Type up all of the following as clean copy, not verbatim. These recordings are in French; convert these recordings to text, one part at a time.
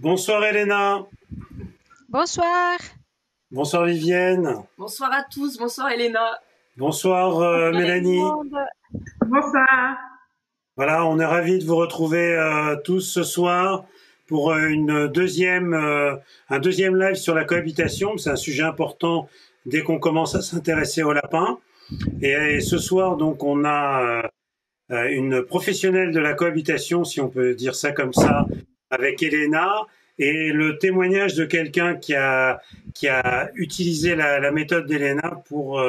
Bonsoir Elena, Bonsoir. bonsoir Vivienne, Bonsoir à tous, bonsoir Elena. bonsoir Bonsoir tout le Mélanie. monde. Bonsoir. Voilà, on est ravis de vous retrouver tous ce soir pour un deuxième live sur la cohabitation. C'est un sujet important dès qu'on commence à s'intéresser aux lapins. Et ce soir, donc, on a une professionnelle de la cohabitation, si on peut dire ça comme ça, avec Elena, et le témoignage de quelqu'un qui a utilisé la méthode d'Elena pour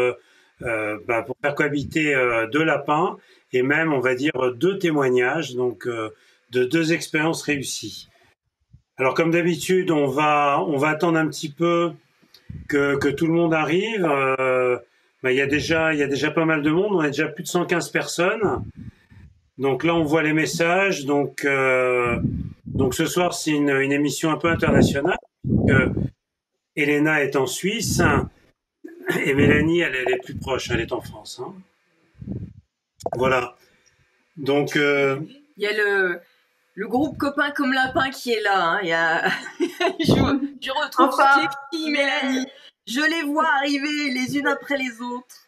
faire cohabiter deux lapins, et même, on va dire, deux témoignages, donc de deux expériences réussies. Alors, comme d'habitude, on va attendre un petit peu que tout le monde arrive. Il y a déjà pas mal de monde, on a déjà plus de 115 personnes. Donc là, on voit les messages. Donc ce soir, c'est une émission un peu internationale. Elena est en Suisse et Mélanie, elle est plus proche, elle est en France. Hein. Voilà. Donc Il y a le groupe Copains comme Lapin qui est là. Hein. Il y a... je retrouve toutes les filles, Mélanie. Je les vois arriver les unes après les autres.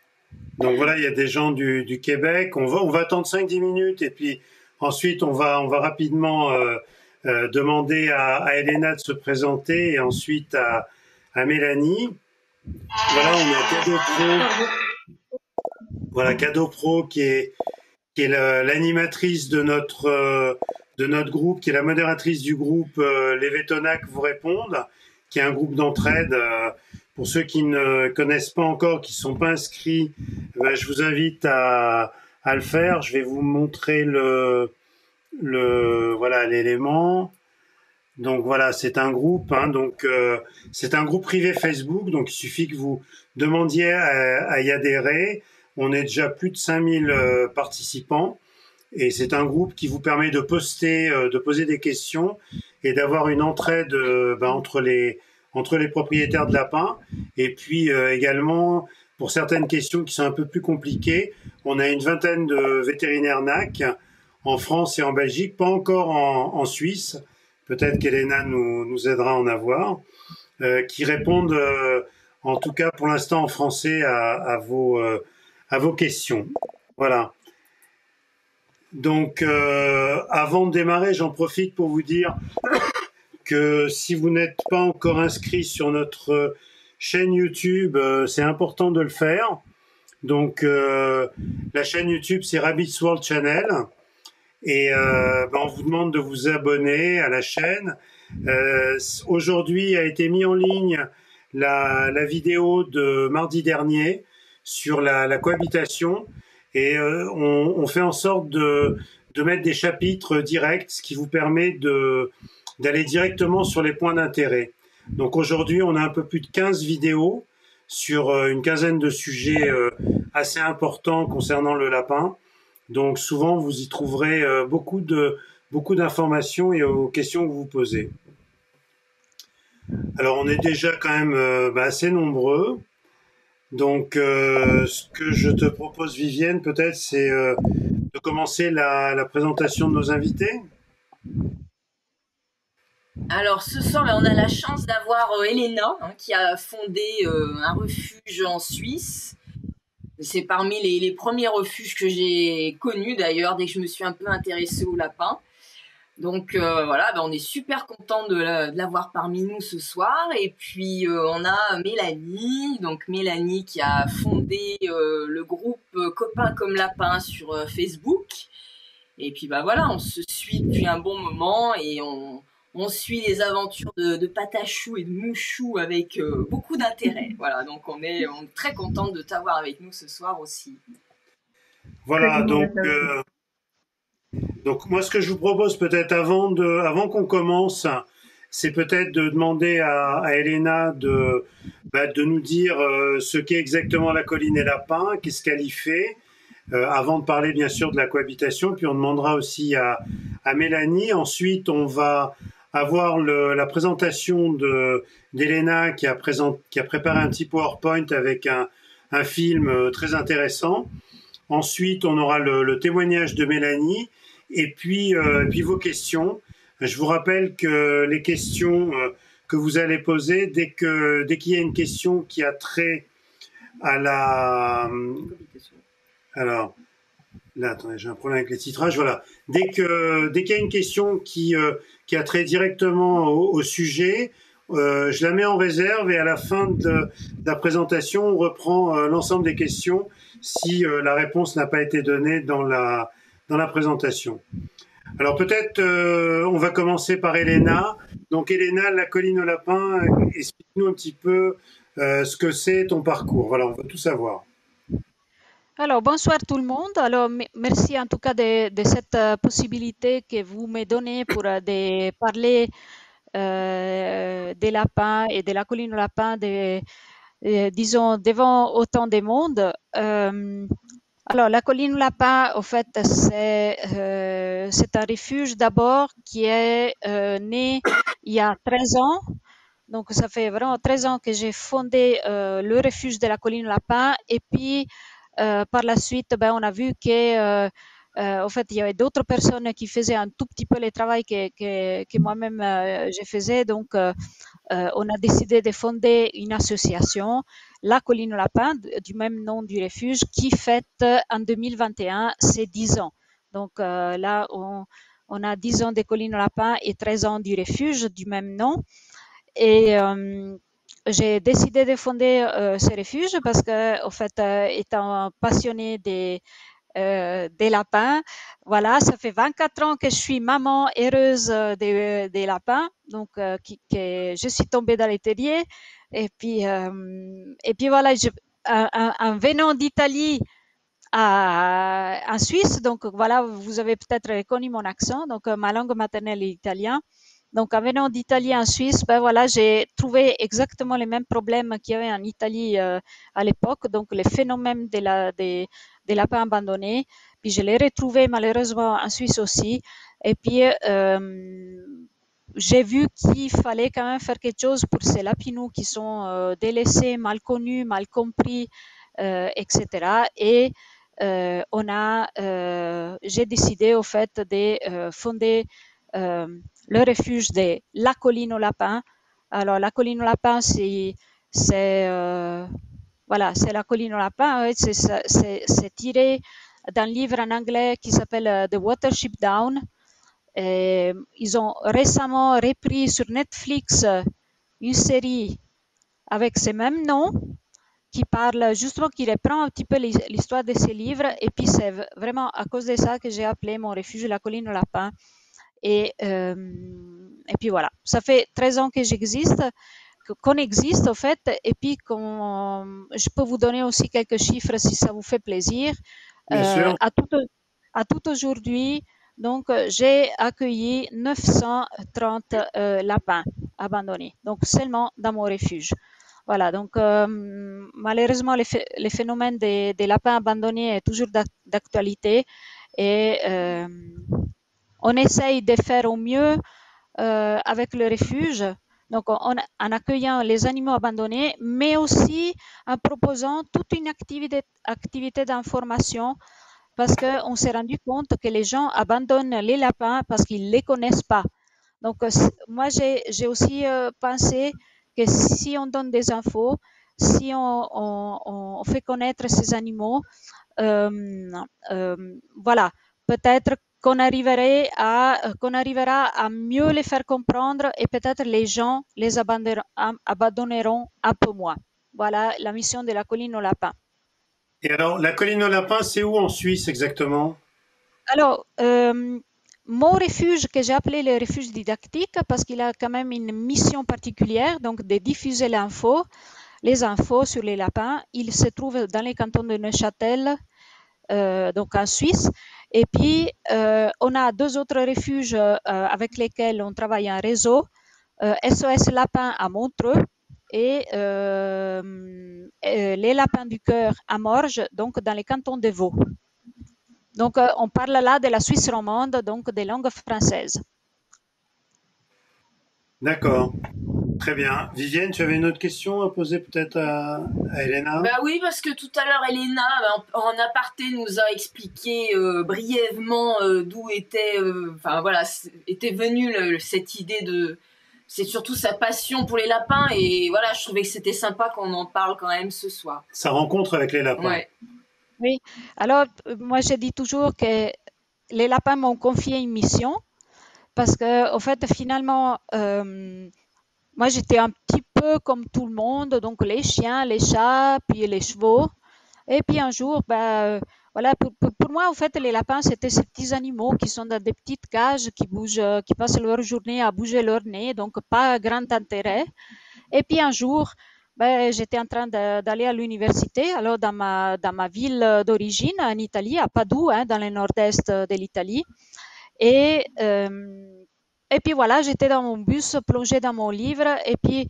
donc voilà, il y a des gens du Québec. On va attendre 5-10 minutes et puis ensuite on va rapidement demander à Elena de se présenter et ensuite à Mélanie. Voilà, on a Cadeau Pro. Voilà, Cadeau Pro qui est l'animatrice de notre groupe, qui est la modératrice du groupe Les Vétonacs vous répondent, qui est un groupe d'entraide. Pour ceux qui ne connaissent pas encore, qui ne sont pas inscrits, je vous invite à le faire. Je vais vous montrer voilà l'élément. Donc voilà, c'est un groupe, hein, c'est un groupe privé Facebook, donc il suffit que vous demandiez à y adhérer. On est déjà plus de 5000 participants et c'est un groupe qui vous permet de poser des questions et d'avoir une entraide entre les propriétaires de lapins. Et puis également, pour certaines questions qui sont un peu plus compliquées, on a une vingtaine de vétérinaires NAC en France et en Belgique, pas encore en Suisse. Peut-être qu'Elena nous aidera à en avoir, qui répondent, en tout cas pour l'instant en français, à vos questions. Voilà. Donc, avant de démarrer, j'en profite pour vous dire que si vous n'êtes pas encore inscrit sur notre chaîne YouTube, c'est important de le faire. Donc, la chaîne YouTube, c'est Rabbit's World Channel. Et on vous demande de vous abonner à la chaîne. Aujourd'hui a été mis en ligne la vidéo de mardi dernier sur la cohabitation et on fait en sorte de mettre des chapitres directs, ce qui vous permet d'aller directement sur les points d'intérêt. Donc aujourd'hui, on a un peu plus de 15 vidéos sur une quinzaine de sujets assez importants concernant le lapin. Donc souvent, vous y trouverez beaucoup d'informations et aux questions que vous posez. Alors, on est déjà quand même assez nombreux. Donc, ce que je te propose, Vivienne, peut-être, c'est de commencer la présentation de nos invités. Alors ce soir, on a la chance d'avoir Elena, hein, qui a fondé un refuge en Suisse. C'est parmi les premiers refuges que j'ai connus d'ailleurs, dès que je me suis un peu intéressée aux lapins. Donc voilà, on est super content de l'avoir parmi nous ce soir. Et puis on a Mélanie, donc Mélanie qui a fondé le groupe Copains comme Lapin sur Facebook. Et puis voilà, on se suit depuis un bon moment et on suit les aventures de Patachou et de Mouchou avec beaucoup d'intérêt. Voilà, donc on est très content de t'avoir avec nous ce soir aussi. Voilà, donc moi ce que je vous propose peut-être avant qu'on commence, c'est peut-être de demander à Elena de nous dire ce qu'est exactement la colline et lapin, qu'est-ce qu'elle y fait, avant de parler bien sûr de la cohabitation, puis on demandera aussi à Mélanie. Ensuite, on va avoir la présentation d'Elena qui a préparé un petit PowerPoint avec un film très intéressant. Ensuite, on aura le témoignage de Mélanie et puis vos questions. Je vous rappelle que les questions que vous allez poser, dès qu'il y a une question qui a trait à la... Alors, là, attendez, j'ai un problème avec les titrages. Voilà. Dès qu'il y a une question qui a trait directement au sujet, je la mets en réserve et à la fin de la présentation, on reprend l'ensemble des questions si la réponse n'a pas été donnée dans la présentation. Alors peut-être on va commencer par Elena. Donc Elena, la colline au lapin, explique-nous un petit peu ce que c'est ton parcours. Voilà, on veut tout savoir. Alors, bonsoir tout le monde. Alors, merci en tout cas de cette possibilité que vous me donnez pour de parler des lapins et de la colline au lapin, disons, devant autant de monde. Alors, la colline au lapin, au fait, c'est un refuge d'abord qui est né il y a 13 ans. Donc, ça fait vraiment 13 ans que j'ai fondé le refuge de la colline au lapin. Et puis, par la suite, ben, on a vu que, en fait, il y avait d'autres personnes qui faisaient un tout petit peu le travail que moi-même je faisais. Donc, on a décidé de fonder une association, la Colline au Lapin, du même nom du refuge, qui fête en 2021 ses 10 ans. Donc là, on a 10 ans de Colline au Lapin et 13 ans du refuge du même nom. Et j'ai décidé de fonder ce refuge parce que, en fait, étant passionnée des lapins. Voilà, ça fait 24 ans que je suis maman heureuse des lapins, donc que je suis tombée dans les terriers. Et puis voilà, en venant d'Italie en Suisse, donc voilà, vous avez peut-être reconnu mon accent, donc ma langue maternelle est italien. Donc, en venant d'Italie en Suisse, ben voilà, j'ai trouvé exactement les mêmes problèmes qu'il y avait en Italie à l'époque, donc les phénomènes des lapins abandonnés. Puis je l'ai retrouvé malheureusement en Suisse aussi. Et puis j'ai vu qu'il fallait quand même faire quelque chose pour ces lapinous qui sont délaissés, mal connus, mal compris, etc. Et j'ai décidé au fait de fonder le refuge de la colline au lapin. Alors la colline au lapin, c'est voilà, c'est la colline au lapin. C'est tiré d'un livre en anglais qui s'appelle The Watership Down. Et ils ont récemment repris sur Netflix une série avec ce même nom qui parle justement, qui reprend un petit peu l'histoire de ces livres. Et puis c'est vraiment à cause de ça que j'ai appelé mon refuge la colline au lapin. Et puis voilà, ça fait 13 ans que j'existe, qu'on existe au fait, et puis je peux vous donner aussi quelques chiffres si ça vous fait plaisir. Bien sûr. À tout aujourd'hui, donc j'ai accueilli 930 lapins abandonnés, donc seulement dans mon refuge. Voilà, donc malheureusement, les phénomènes des lapins abandonnés est toujours d'actualité et on essaye de faire au mieux avec le refuge, donc en accueillant les animaux abandonnés, mais aussi en proposant toute une activité d'information parce qu'on s'est rendu compte que les gens abandonnent les lapins parce qu'ils ne les connaissent pas. Donc, moi, j'ai aussi pensé que si on donne des infos, si on fait connaître ces animaux, voilà, peut-être qu'on arrivera à mieux les faire comprendre et peut-être les gens les abandonneront un peu moins. Voilà la mission de la colline au lapin. Et alors, la colline au lapin, c'est où en Suisse exactement? Alors, mon refuge, que j'ai appelé le refuge didactique, parce qu'il a quand même une mission particulière, donc de diffuser les infos sur les lapins. Il se trouve dans les cantons de Neuchâtel, donc en Suisse. Et puis, on a deux autres refuges avec lesquels on travaille en réseau. SOS Lapin à Montreux et les Lapins du Cœur à Morges, donc dans les cantons de Vaud. Donc, on parle là de la Suisse romande, donc des langues françaises. D'accord. Très bien. Vivienne, tu avais une autre question à poser peut-être à Elena? Bah oui, parce que tout à l'heure, Elena, en aparté, nous a expliqué brièvement d'où était, enfin voilà, était venue cette idée de, c'est surtout sa passion pour les lapins, et voilà, je trouvais que c'était sympa qu'on en parle quand même ce soir. Sa rencontre avec les lapins. Ouais. Oui, alors moi je dis toujours que les lapins m'ont confié une mission parce que, en fait, finalement, moi j'étais un petit peu comme tout le monde, donc les chiens, les chats, puis les chevaux. Et puis un jour, voilà, pour moi, en fait, les lapins, c'était ces petits animaux qui sont dans des petites cages, qui bougent, qui passent leur journée à bouger leur nez, donc pas grand intérêt. Et puis un jour, j'étais en train d'aller à l'université, alors dans ma ville d'origine, en Italie, à Padoue, hein, dans le nord-est de l'Italie. Et, et puis voilà, j'étais dans mon bus, plongée dans mon livre, et puis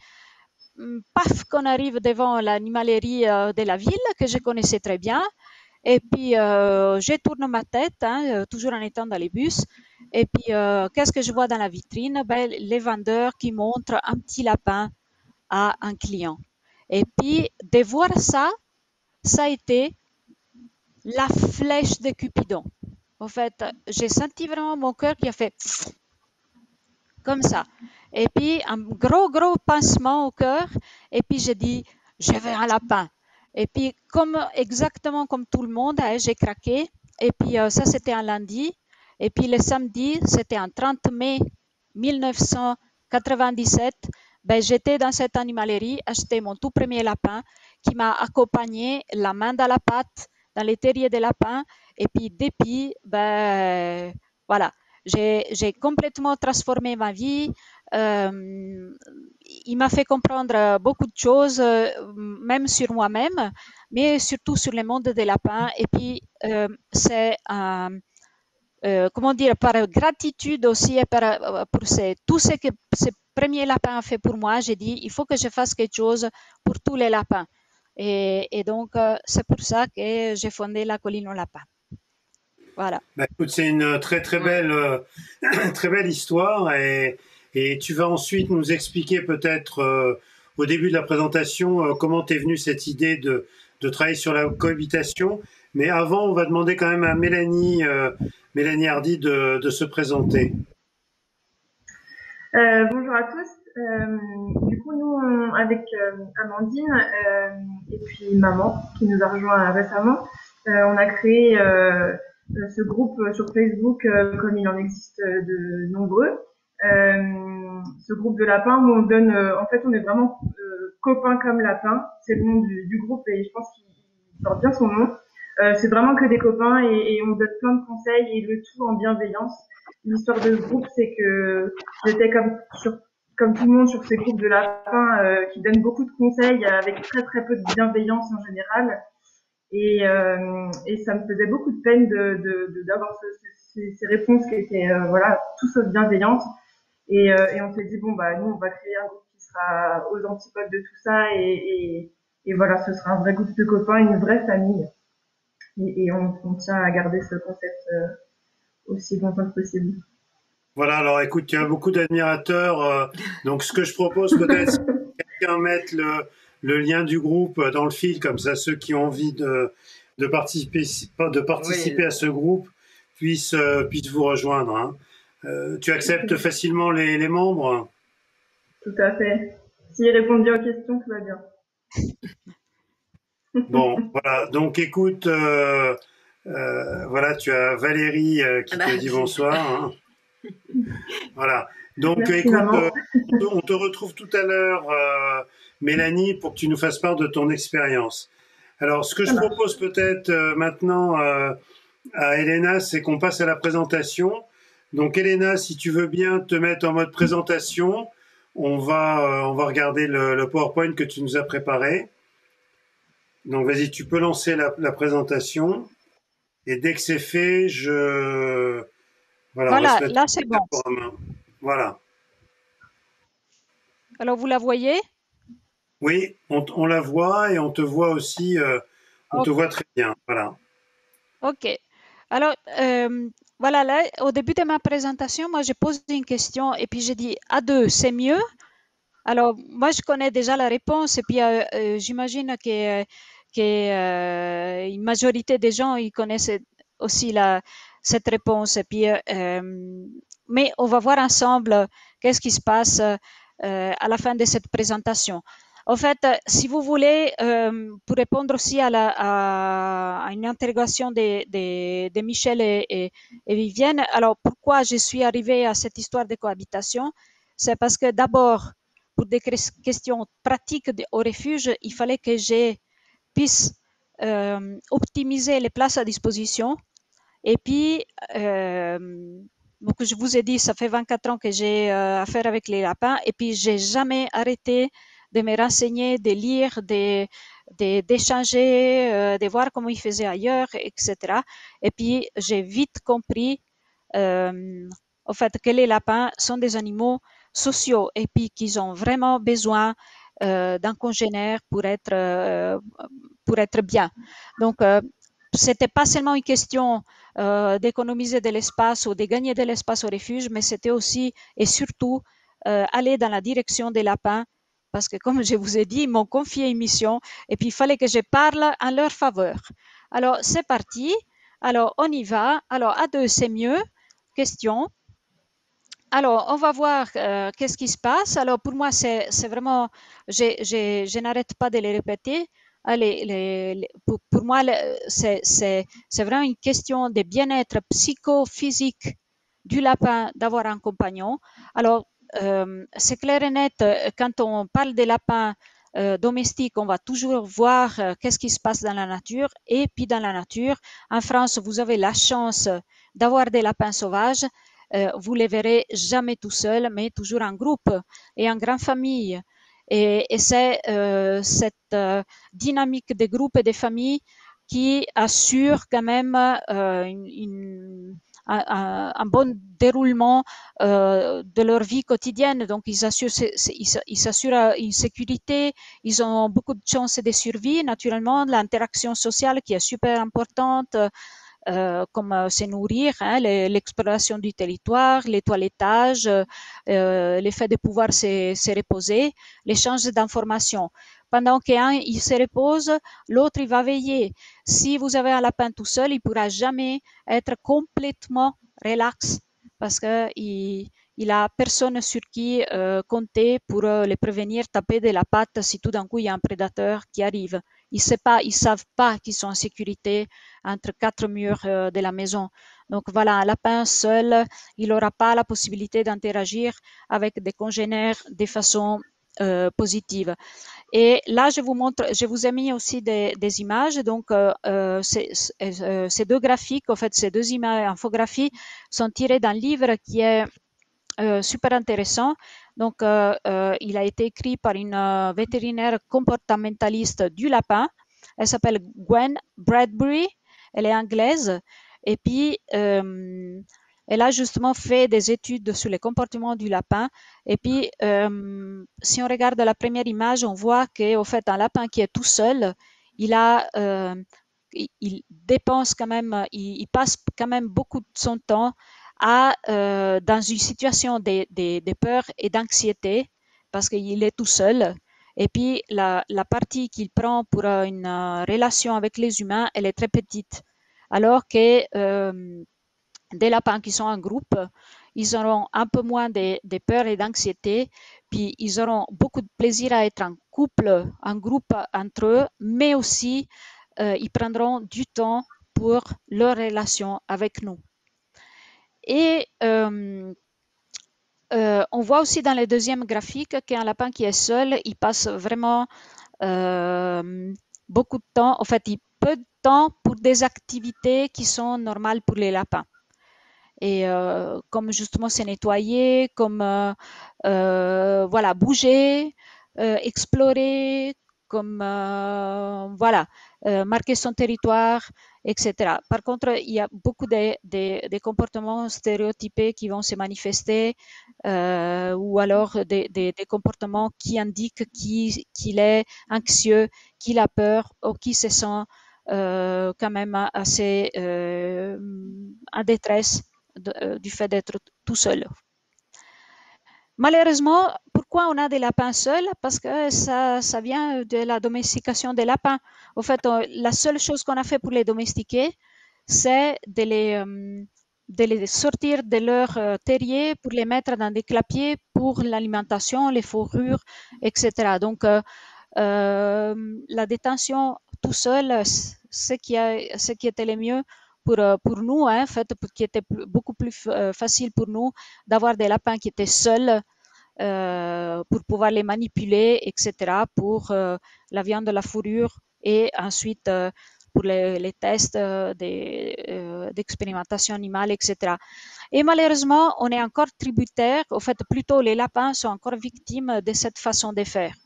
paf, qu'on arrive devant l'animalerie de la ville, que je connaissais très bien. Et puis, je tourne ma tête, hein, toujours en étant dans les bus. Et puis, qu'est-ce que je vois dans la vitrine? Les vendeurs qui montrent un petit lapin à un client. Et puis, de voir ça, ça a été la flèche de Cupidon. En fait, j'ai senti vraiment mon cœur qui a fait comme ça. Et puis, un gros, gros pincement au cœur. Et puis, j'ai dit, je veux un lapin. Et puis, exactement comme tout le monde, hein, j'ai craqué. Et puis, ça, c'était un lundi. Et puis, le samedi, c'était un 30 mai 1997. J'étais dans cette animalerie, acheté mon tout premier lapin qui m'a accompagné la main dans la patte, dans les terriers des lapins. Et puis, depuis, voilà, j'ai complètement transformé ma vie. Il m'a fait comprendre beaucoup de choses, même sur moi-même, mais surtout sur le monde des lapins. Et puis, c'est comment dire, par gratitude aussi et pour tout ce que ce premier lapin a fait pour moi, j'ai dit, il faut que je fasse quelque chose pour tous les lapins. Et donc, c'est pour ça que j'ai fondé la Colline aux lapins. Voilà. Écoute, c'est une très très belle, très belle histoire et tu vas ensuite nous expliquer peut-être au début de la présentation comment t'es venue cette idée de travailler sur la cohabitation. Mais avant, on va demander quand même à Mélanie Hardy de se présenter. Bonjour à tous. Du coup, nous, avec Amandine et puis maman qui nous a rejoint récemment, on a créé ce groupe sur Facebook, comme il en existe de nombreux. Ce groupe de lapins où on donne, en fait, on est vraiment copains comme lapins. C'est le nom du groupe et je pense qu'il porte bien son nom. C'est vraiment que des copains et on donne plein de conseils et le tout en bienveillance. L'histoire de ce groupe, c'est que j'étais comme tout le monde sur ces groupes de lapins qui donnent beaucoup de conseils avec très très peu de bienveillance en général. Et ça me faisait beaucoup de peine d'avoir ces réponses qui étaient voilà, tout sauf bienveillantes. Et on s'est dit bon nous on va créer un groupe qui sera aux antipodes de tout ça et voilà, ce sera un vrai groupe de copains, une vraie famille. Et on tient à garder ce concept aussi longtemps que possible. Voilà, alors écoute, tu as beaucoup d'admirateurs, donc ce que je propose peut-être, c'est que quelqu'un mette le lien du groupe dans le fil, comme ça ceux qui ont envie de participer oui, à ce groupe puissent vous rejoindre. Hein. Tu acceptes facilement les membres? Tout à fait. S'ils répondent bien aux questions, tout va bien. Bon, voilà. Donc, écoute, voilà, tu as Valérie qui te dit bonsoir. Hein. Voilà. Donc, merci, écoute, on te retrouve tout à l'heure, Mélanie, pour que tu nous fasses part de ton expérience. Alors, ce que je propose peut-être maintenant à Elena, c'est qu'on passe à la présentation. Donc, Elena, si tu veux bien te mettre en mode présentation, on va regarder le PowerPoint que tu nous as préparé. Donc, vas-y, tu peux lancer la présentation. Et dès que c'est fait, Voilà, là, c'est bon. Voilà. Alors, vous la voyez? Oui, on la voit et on te voit aussi. On te voit très bien. Voilà. OK. Alors, voilà, là, au début de ma présentation, moi, j'ai posé une question et puis j'ai dit, à deux, c'est mieux? Alors, moi, je connais déjà la réponse et puis j'imagine qu'une majorité des gens ils connaissent aussi cette réponse. Et puis, mais on va voir ensemble qu'est-ce qui se passe à la fin de cette présentation. En fait, si vous voulez, pour répondre aussi à une interrogation de Michel et Vivienne, alors pourquoi je suis arrivée à cette histoire de cohabitation? C'est parce que d'abord, pour des questions pratiques au refuge, il fallait que je puisse optimiser les places à disposition. Et puis, donc je vous ai dit, ça fait 24 ans que j'ai affaire avec les lapins et puis j'ai jamais arrêté de me renseigner, de lire, d'échanger, de voir comment ils faisaient ailleurs, etc. Et puis, j'ai vite compris au fait que les lapins sont des animaux sociaux et puis qu'ils ont vraiment besoin d'un congénère pour être bien. Donc, c'était pas seulement une question d'économiser de l'espace ou de gagner de l'espace au refuge, mais c'était aussi et surtout aller dans la direction des lapins parce que, comme je vous ai dit, ils m'ont confié une mission et puis il fallait que je parle en leur faveur. Alors, c'est parti. Alors, on y va. Alors, à deux, c'est mieux. Question. Alors, on va voir qu'est-ce qui se passe. Alors, pour moi, c'est vraiment, je n'arrête pas de les répéter. Pour moi, c'est vraiment une question de bien-être psychophysique du lapin d'avoir un compagnon. Alors, c'est clair et net, quand on parle des lapins domestiques, on va toujours voir qu'est-ce qui se passe dans la nature. Et puis, dans la nature, en France, vous avez la chance d'avoir des lapins sauvages. Vous les verrez jamais tout seul, mais toujours en groupe et en grande famille. Et c'est cette dynamique des groupes et des familles qui assure quand même un bon déroulement de leur vie quotidienne. Donc, ils s'assurent une sécurité, ils ont beaucoup de chances de survie, naturellement, l'interaction sociale qui est super importante. Comme se nourrir, hein, l'exploration du territoire, les toilettages, le fait de pouvoir se reposer, l'échange d'informations. Pendant qu'un il se repose, l'autre il va veiller. Si vous avez un lapin tout seul, il ne pourra jamais être complètement relax parce qu'il a personne sur qui compter pour le prévenir, taper de la patte si tout d'un coup il y a un prédateur qui arrive. Ils ne savent pas qu'ils sont en sécurité entre quatre murs de la maison. Donc voilà, un lapin seul, il n'aura pas la possibilité d'interagir avec des congénères de façon positive. Et là, je vous ai mis aussi des images. Donc, ces deux graphiques, en fait, ces deux images infographies sont tirées d'un livre qui est super intéressant. Donc, il a été écrit par une vétérinaire comportementaliste du lapin. Elle s'appelle Gwen Bradbury. Elle est anglaise. Et puis, elle a justement fait des études sur les comportements du lapin. Et puis, si on regarde la première image, on voit qu'au fait, un lapin qui est tout seul, il dépense quand même, il passe quand même beaucoup de son temps dans une situation de peur et d'anxiété parce qu'il est tout seul. Et puis, la partie qu'il prend pour une relation avec les humains, elle est très petite. Alors que des lapins qui sont en groupe, ils auront un peu moins de peur et d'anxiété, puis ils auront beaucoup de plaisir à être en couple, en groupe entre eux, mais aussi ils prendront du temps pour leur relation avec nous. Et on voit aussi dans le deuxième graphique qu'un lapin qui est seul, il passe vraiment beaucoup de temps, en fait, il peu de temps pour des activités qui sont normales pour les lapins. Et comme justement se nettoyer, comme voilà, bouger, explorer, comme voilà, marquer son territoire, etc. Par contre, il y a beaucoup de comportements stéréotypés qui vont se manifester ou alors des comportements qui indiquent qu'il est anxieux, qu'il a peur ou qu'il se sent quand même assez en détresse du fait d'être tout seul. Malheureusement, pour pourquoi on a des lapins seuls? Parce que ça vient de la domestication des lapins. Au fait, la seule chose qu'on a fait pour les domestiquer, c'est de les sortir de leur terrier pour les mettre dans des clapiers pour l'alimentation, les fourrures, etc. Donc, la détention tout seul, ce qui était le mieux pour nous, hein, en fait, qui était beaucoup plus facile pour nous d'avoir des lapins qui étaient seuls pour pouvoir les manipuler, etc., pour la viande de la fourrure et ensuite pour les tests d'expérimentation animale, etc. Et malheureusement, on est encore tributaire, au fait, plutôt les lapins sont encore victimes de cette façon de faire.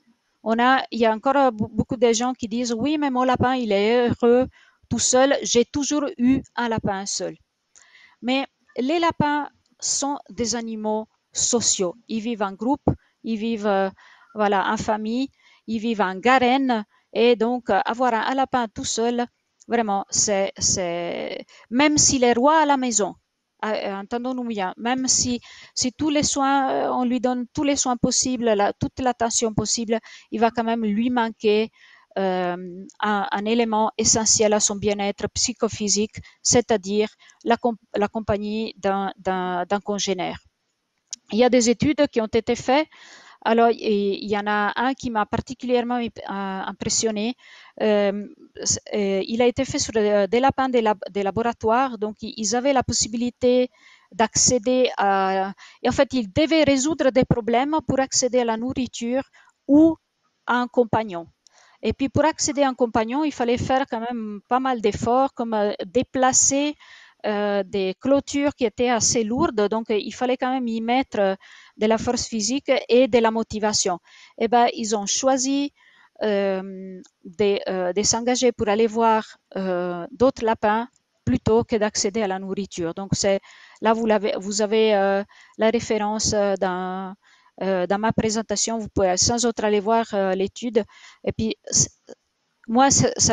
Il y a encore beaucoup de gens qui disent oui, mais mon lapin, il est heureux tout seul. J'ai toujours eu un lapin seul. Mais les lapins sont des animaux sociaux. Ils vivent en groupe, ils vivent voilà, en famille, ils vivent en garenne. Et donc, avoir un lapin tout seul, vraiment, même s'il est roi à la maison, entendons-nous bien, même si tous les soins, on lui donne tous les soins possibles, toute l'attention possible, il va quand même lui manquer un élément essentiel à son bien-être psychophysique, c'est-à-dire la compagnie d'un congénère. Il y a des études qui ont été faites. Alors, il y en a un qui m'a particulièrement impressionné. Il a été fait sur des lapins des laboratoires. Donc, ils avaient la possibilité d'accéder à... Et en fait, ils devaient résoudre des problèmes pour accéder à la nourriture ou à un compagnon. Et puis, pour accéder à un compagnon, il fallait faire quand même pas mal d'efforts, comme déplacer des clôtures qui étaient assez lourdes. Donc, il fallait quand même y mettre de la force physique et de la motivation. Et ben, ils ont choisi de s'engager pour aller voir d'autres lapins plutôt que d'accéder à la nourriture. Donc, là, vous avez la référence dans ma présentation. Vous pouvez sans autre aller voir l'étude. Et puis, moi,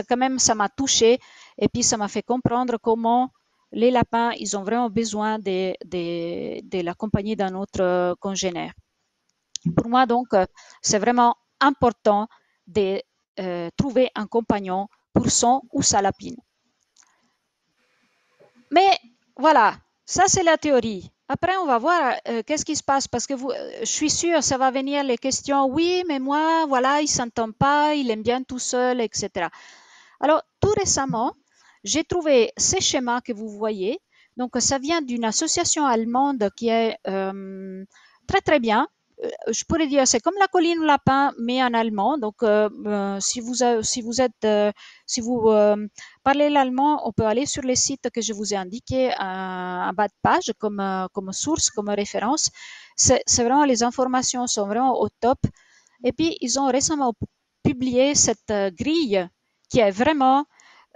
quand même, ça m'a touché. Et puis, ça m'a fait comprendre comment les lapins, ils ont vraiment besoin de la compagnie d'un autre congénère. Pour moi, donc, c'est vraiment important de trouver un compagnon pour son ou sa lapine. Mais voilà, ça c'est la théorie. Après, on va voir qu'est-ce qui se passe parce que je suis sûre, ça va venir les questions. Oui, mais moi, voilà, il s'entend pas, il aime bien tout seul, etc. Alors, tout récemment, j'ai trouvé ces schémas que vous voyez. Donc, ça vient d'une association allemande qui est très, très bien. Je pourrais dire, c'est comme la colline lapin, mais en allemand. Donc, si vous parlez l'allemand, on peut aller sur les sites que je vous ai indiqués en bas de page comme source, comme référence. C'est vraiment, les informations sont vraiment au top. Et puis, ils ont récemment publié cette grille qui est vraiment,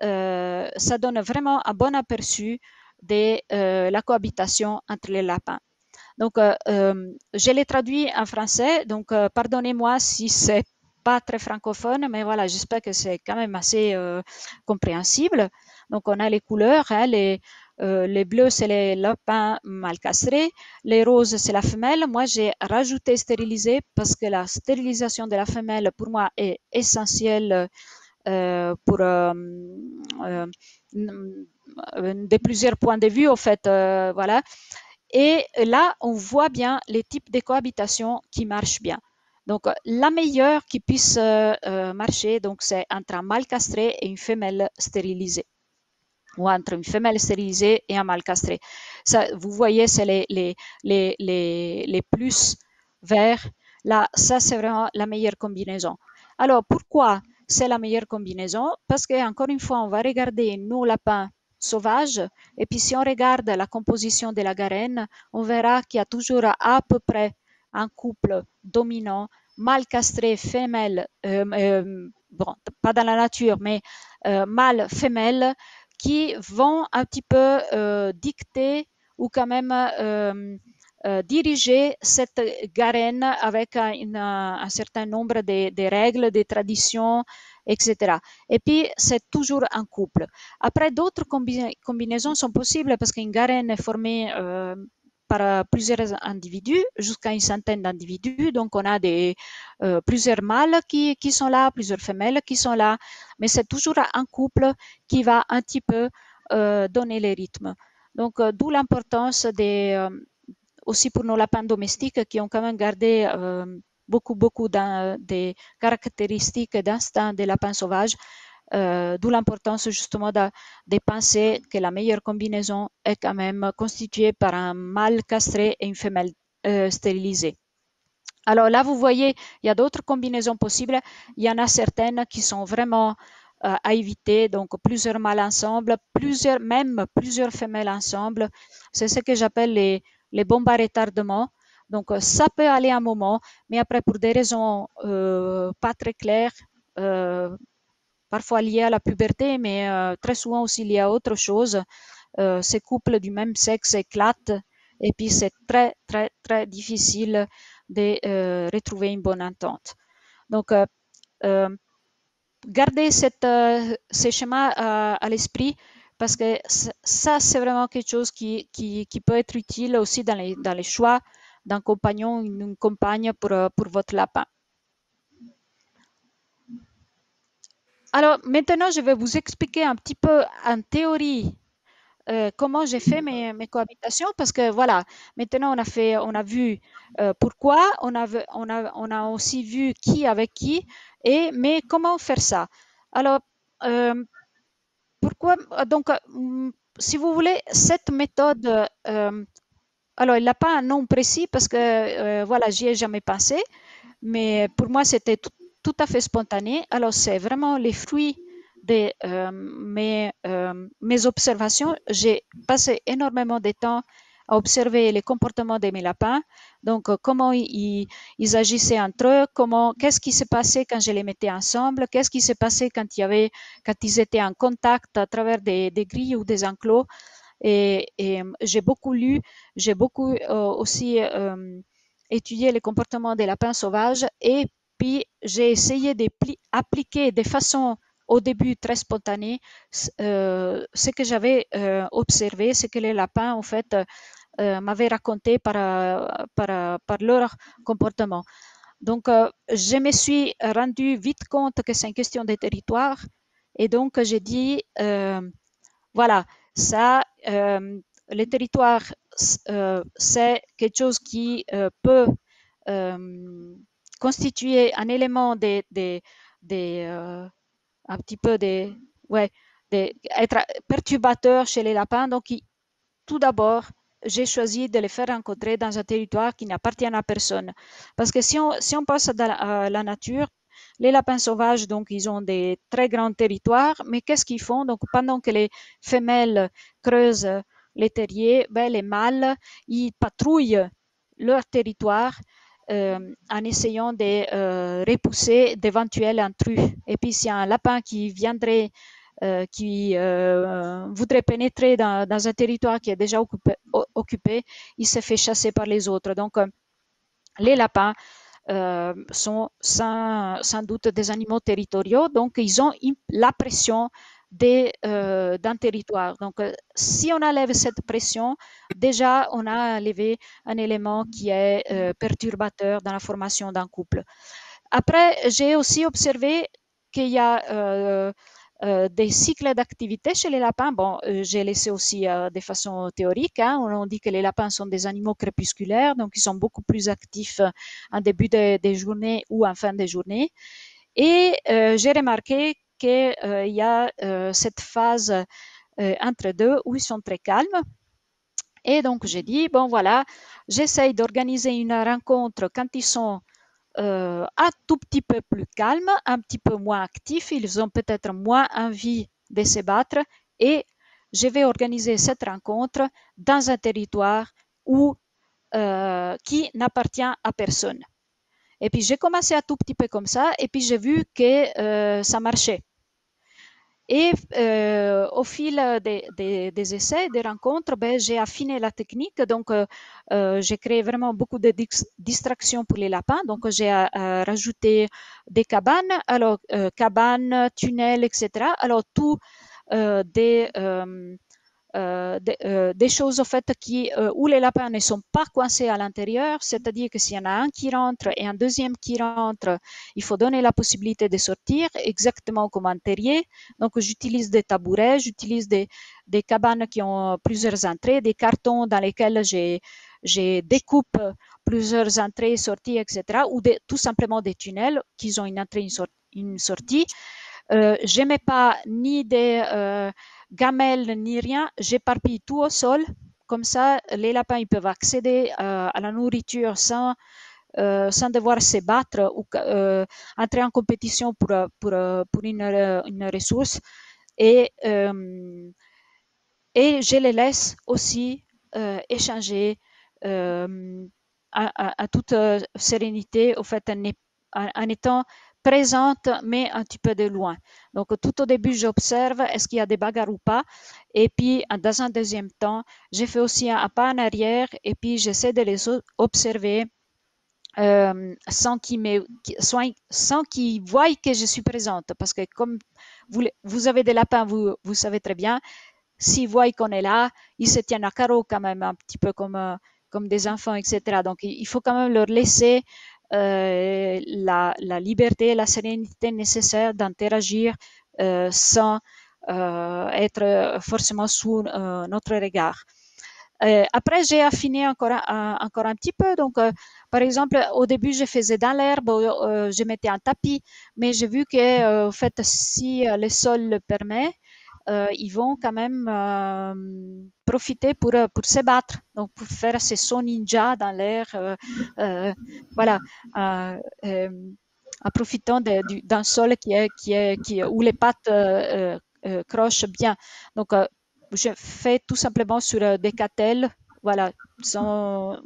ça donne vraiment un bon aperçu de la cohabitation entre les lapins. Donc, je l'ai traduit en français, donc pardonnez-moi si c'est pas très francophone, mais voilà, j'espère que c'est quand même assez compréhensible. Donc, on a les couleurs, hein, les bleus, c'est les lapins mâles castrés, les roses, c'est la femelle. Moi, j'ai rajouté stérilisé parce que la stérilisation de la femelle, pour moi, est essentielle pour de plusieurs points de vue, en fait, voilà. Et là, on voit bien les types de cohabitation qui marchent bien. Donc, la meilleure qui puisse marcher, donc, c'est entre un mâle castré et une femelle stérilisée, ou entre une femelle stérilisée et un mâle castré. Ça, vous voyez, c'est les plus verts. Là, ça, c'est vraiment la meilleure combinaison. Alors, pourquoi c'est la meilleure combinaison? Parce que, encore une fois, on va regarder nos lapins sauvages. Et puis, si on regarde la composition de la garenne, on verra qu'il y a toujours à peu près un couple dominant, mâle castré, femelle, bon, pas dans la nature, mais mâle, femelle, qui vont un petit peu dicter ou quand même diriger cette garenne avec un certain nombre de règles, de traditions, etc. Et puis, c'est toujours un couple. Après, d'autres combinaisons sont possibles parce qu'une garenne est formée par plusieurs individus, jusqu'à une centaine d'individus. Donc, on a plusieurs mâles qui sont là, plusieurs femelles qui sont là, mais c'est toujours un couple qui va un petit peu donner les rythmes. Donc, d'où l'importance aussi pour nos lapins domestiques qui ont quand même gardé beaucoup des caractéristiques d'instinct des lapins sauvages. D'où l'importance justement de penser que la meilleure combinaison est quand même constituée par un mâle castré et une femelle stérilisée. Alors là, vous voyez, il y a d'autres combinaisons possibles. Il y en a certaines qui sont vraiment à éviter, donc plusieurs mâles ensemble, même plusieurs femelles ensemble. C'est ce que j'appelle les bombes à retardement. Donc ça peut aller un moment, mais après pour des raisons pas très claires, parfois liées à la puberté, mais très souvent aussi liées à autre chose, ces couples du même sexe éclatent et puis c'est très, très, très difficile de retrouver une bonne entente. Donc, gardez ces schémas à l'esprit parce que ça, c'est vraiment quelque chose qui peut être utile aussi dans les choix d'un compagnon ou d'une compagne pour votre lapin. Alors, maintenant, je vais vous expliquer un petit peu en théorie comment j'ai fait mes cohabitations parce que voilà, maintenant on a vu pourquoi, on a aussi vu qui avec qui, mais comment faire ça? Alors, pourquoi? Donc, si vous voulez, cette méthode, alors il n'a pas un nom précis parce que voilà, j'y ai jamais pensé, mais pour moi c'était tout à fait spontané. Alors, c'est vraiment les fruits de mes observations. J'ai passé énormément de temps à observer les comportements de mes lapins. Donc, comment ils agissaient entre eux, qu'est-ce qui s'est passé quand je les mettais ensemble, qu'est-ce qui s'est passé quand ils étaient en contact à travers des grilles ou des enclos. Et j'ai beaucoup lu, j'ai beaucoup aussi étudié les comportements des lapins sauvages et puis j'ai essayé d'appliquer de façon au début très spontanée ce que j'avais observé, ce que les lapins en fait m'avaient raconté par leur comportement. Donc je me suis rendu vite compte que c'est une question de territoire et donc j'ai dit voilà, ça le territoire c'est quelque chose qui peut constituer un élément un petit peu être perturbateur chez les lapins. Donc, tout d'abord, j'ai choisi de les faire rencontrer dans un territoire qui n'appartient à personne. Parce que si on passe à la nature, les lapins sauvages, donc, ils ont des très grands territoires, mais qu'est-ce qu'ils font? Donc, pendant que les femelles creusent les terriers, les mâles, ils patrouillent leur territoire en essayant de repousser d'éventuels intrus. Et puis, s'il y a un lapin qui viendrait, qui voudrait pénétrer dans un territoire qui est déjà occupé, il se fait chasser par les autres. Donc, les lapins sont sans doute des animaux territoriaux, donc ils ont la pression d'un territoire. Donc, si on enlève cette pression, déjà, on a enlevé un élément qui est perturbateur dans la formation d'un couple. Après, j'ai aussi observé qu'il y a des cycles d'activité chez les lapins. Bon, j'ai laissé aussi de façon théorique. On dit que les lapins sont des animaux crépusculaires, donc ils sont beaucoup plus actifs en début de journée ou en fin de journée. Et j'ai remarqué qu'il y a cette phase entre deux où ils sont très calmes. Et donc, j'ai dit, bon voilà, j'essaye d'organiser une rencontre quand ils sont un tout petit peu plus calmes, un petit peu moins actifs, ils ont peut-être moins envie de se battre et je vais organiser cette rencontre dans un territoire qui n'appartient à personne. Et puis j'ai commencé un tout petit peu comme ça et puis j'ai vu que ça marchait. Et au fil des essais, des rencontres, j'ai affiné la technique. Donc, j'ai créé vraiment beaucoup de distractions pour les lapins. Donc, j'ai rajouté des cabanes, cabanes, tunnels, etc. Alors, tout des des choses en fait où les lapins ne sont pas coincés à l'intérieur, c'est-à-dire que s'il y en a un qui rentre et un deuxième qui rentre, il faut donner la possibilité de sortir, exactement comme un terrier. Donc j'utilise des tabourets, j'utilise des cabanes qui ont plusieurs entrées, des cartons dans lesquels j'ai découpe plusieurs entrées, sorties, etc. ou tout simplement des tunnels qui ont une entrée, une sortie. Je ne mets pas ni des gamelles ni rien, j'éparpille tout au sol. Comme ça, les lapins ils peuvent accéder à la nourriture sans devoir se battre ou entrer en compétition pour une ressource. Et je les laisse aussi échanger à toute sérénité, au fait, en étant présente, mais un petit peu de loin. Donc, tout au début, j'observe est-ce qu'il y a des bagarres ou pas. Et puis, dans un deuxième temps, j'ai fait aussi un pas en arrière et puis j'essaie de les observer sans qu'ils voient que je suis présente. Parce que comme vous avez des lapins, vous savez très bien, s'ils voient qu'on est là, ils se tiennent à carreau quand même, un petit peu comme des enfants, etc. Donc, il faut quand même leur laisser la liberté, la sérénité nécessaire d'interagir sans être forcément sous notre regard. Après, j'ai affiné encore un petit peu. Donc, par exemple, au début, je faisais dans l'herbe, je mettais un tapis, mais j'ai vu que, en fait, si le sol le permet, ils vont quand même profiter pour se battre, donc pour faire ces sauts ninja dans l'air, voilà, en profitant d'un sol où les pattes crochent bien. Donc, je fais tout simplement sur des catelles, voilà, sans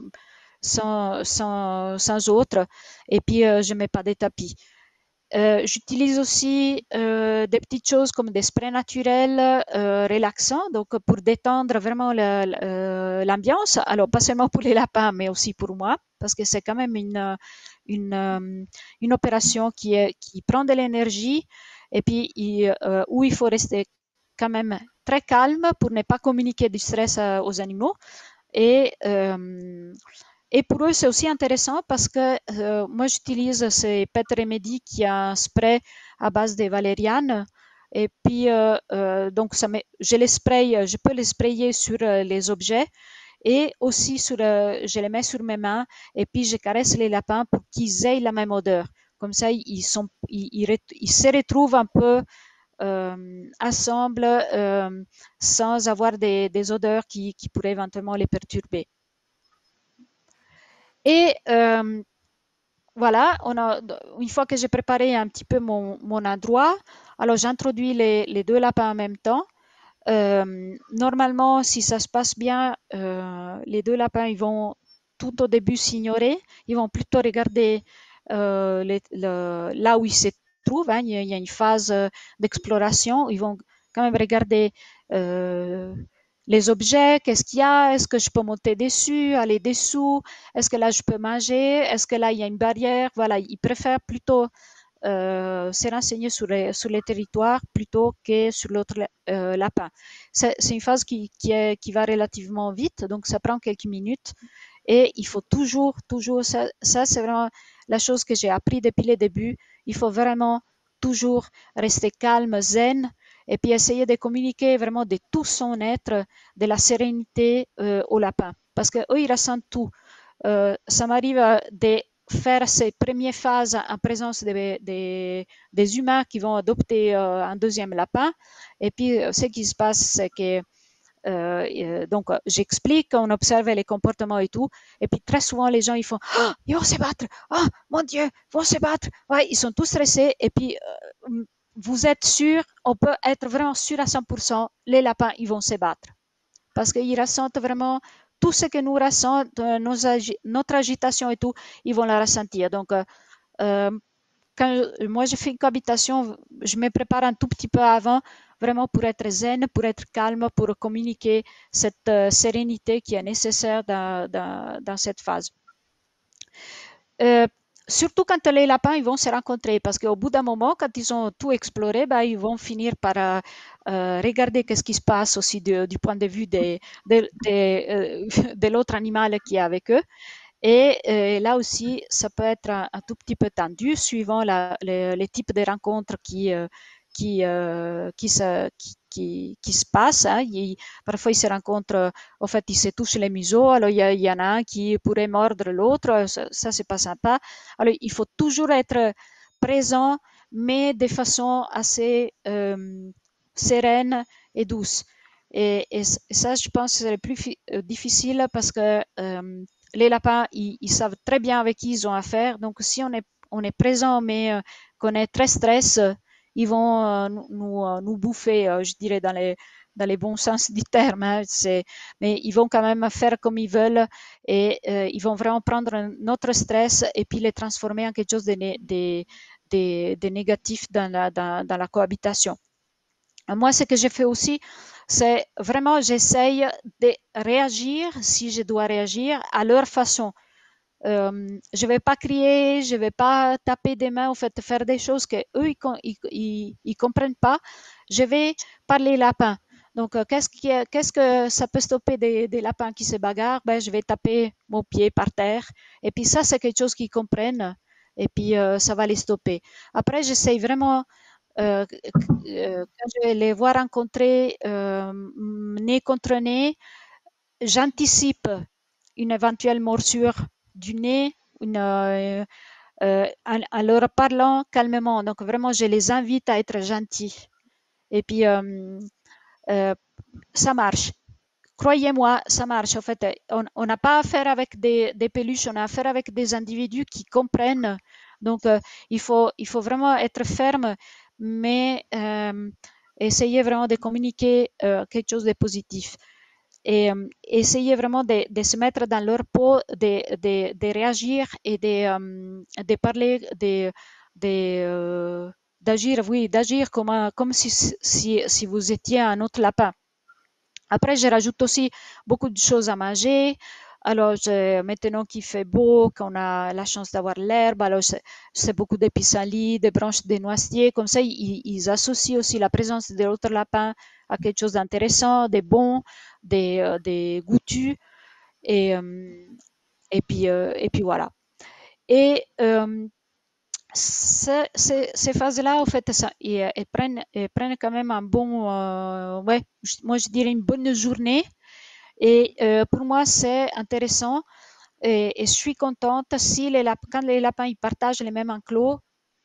autre, et puis je mets pas des tapis. J'utilise aussi des petites choses comme des sprays naturels relaxants, donc pour détendre vraiment l'ambiance. Alors, pas seulement pour les lapins, mais aussi pour moi, parce que c'est quand même une opération qui prend de l'énergie et puis où il faut rester quand même très calme pour ne pas communiquer du stress aux animaux. Et pour eux, c'est aussi intéressant parce que moi, j'utilise ce Pet Remedy qui est un spray à base de valériane. Et puis, donc, je peux les sprayer sur les objets et aussi je les mets sur mes mains et puis je caresse les lapins pour qu'ils aient la même odeur. Comme ça, ils se retrouvent un peu ensemble sans avoir des odeurs qui pourraient éventuellement les perturber. Et voilà, une fois que j'ai préparé un petit peu mon endroit, alors j'introduis les deux lapins en même temps. Normalement, si ça se passe bien, les deux lapins, ils vont tout au début s'ignorer. Ils vont plutôt regarder là où ils se trouvent. Hein. Il y a une phase d'exploration. Ils vont quand même regarder les objets, qu'est-ce qu'il y a, est-ce que je peux monter dessus, aller dessous, est-ce que là je peux manger, est-ce que là il y a une barrière. Voilà, ils préfèrent plutôt se renseigner sur les territoires plutôt que sur l'autre lapin. C'est une phase qui va relativement vite, donc ça prend quelques minutes et il faut toujours, ça c'est vraiment la chose que j'ai appris depuis le début, il faut vraiment toujours rester calme, zen, et puis essayer de communiquer vraiment de tout son être, de la sérénité au lapin, parce qu'eux, ils ressentent tout. Ça m'arrive de faire ces premières phases en présence des humains qui vont adopter un deuxième lapin. Et puis, ce qui se passe, c'est que donc j'explique, on observe les comportements et tout. Et puis très souvent, les gens, ils font oh, ils vont se battre. Oh, mon Dieu, ils vont se battre. Ouais, ils sont tous stressés. Et puis, vous êtes sûr, on peut être vraiment sûr à 100%, les lapins, ils vont se battre. Parce qu'ils ressentent vraiment tout ce que nous ressentons, notre agitation et tout, ils vont la ressentir. Donc, quand moi je fais une cohabitation, je me prépare un tout petit peu avant, vraiment pour être zen, pour être calme, pour communiquer cette sérénité qui est nécessaire dans cette phase. surtout quand les lapins ils vont se rencontrer, parce qu'au bout d'un moment, quand ils ont tout exploré, ben, ils vont finir par regarder qu'est-ce qui se passe aussi du point de vue de l'autre animal qui est avec eux. Et là aussi, ça peut être un tout petit peu tendu suivant les types de rencontres qui se passent. Hein. Parfois, ils se rencontrent, en fait, ils se touchent les museaux. Alors, il y en a un qui pourrait mordre l'autre. Ça, c'est pas sympa. Alors, il faut toujours être présent, mais de façon assez sereine et douce. Et ça, je pense, c'est le plus difficile parce que les lapins, ils savent très bien avec qui ils ont affaire. Donc, si on est présent, mais qu'on est très stress, ils vont nous bouffer, je dirais, dans les bons sens du terme. Hein. Mais ils vont quand même faire comme ils veulent et ils vont vraiment prendre notre stress et puis les transformer en quelque chose de négatif dans la cohabitation. Moi, ce que je fais aussi, c'est vraiment, j'essaye de réagir, si je dois réagir, à leur façon. Je ne vais pas crier, je ne vais pas taper des mains, en fait, faire des choses qu'eux, ils comprennent pas. Je vais parler lapin. Donc, qu'est-ce que ça peut stopper des lapins qui se bagarrent? Ben, je vais taper mon pied par terre. Et puis ça, c'est quelque chose qu'ils comprennent. Et puis, ça va les stopper. Après, j'essaye vraiment quand je les vois rencontrer nez contre nez, j'anticipe une éventuelle morsure du nez en leur parlant calmement. Donc vraiment, je les invite à être gentils. Et puis, ça marche. Croyez-moi, ça marche. En fait, on n'a pas affaire avec des peluches, on a affaire avec des individus qui comprennent. Donc, il faut vraiment être ferme, mais essayer vraiment de communiquer quelque chose de positif. Et essayer vraiment de se mettre dans leur peau, de réagir et de parler, d'agir, oui, d'agir comme si vous étiez un autre lapin. Après, je rajoute aussi beaucoup de choses à manger. Alors, maintenant qu'il fait beau, qu'on a la chance d'avoir l'herbe, alors c'est beaucoup de pissenlits, des branches de noisetiers. Comme ça, ils associent aussi la présence de l'autre lapin à quelque chose d'intéressant, de bon, des goûtus. Et, et puis voilà. Et ces phases-là, en fait, elles prennent quand même un bon, ouais, moi je dirais une bonne journée. Et pour moi, c'est intéressant et je suis contente si quand les lapins ils partagent les mêmes enclos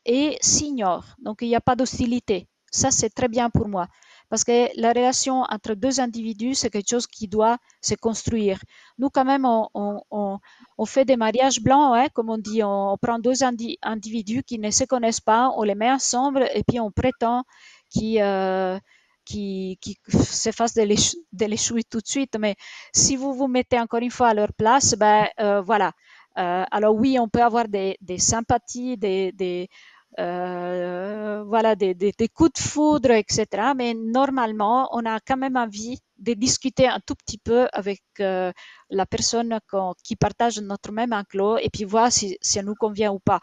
et s'ignorent. Donc, il n'y a pas d'hostilité. Ça, c'est très bien pour moi. Parce que la relation entre deux individus, c'est quelque chose qui doit se construire. Nous, quand même, on fait des mariages blancs, hein, comme on dit. On prend deux individus qui ne se connaissent pas, on les met ensemble et puis on prétend qu'ils s'effacent de l'échouer tout de suite. Mais si vous vous mettez encore une fois à leur place, ben voilà. Alors oui, on peut avoir des sympathies, voilà, des coups de foudre, etc. Mais normalement, on a quand même envie de discuter un tout petit peu avec la personne qui partage notre même enclos et puis voir si ça nous convient ou pas.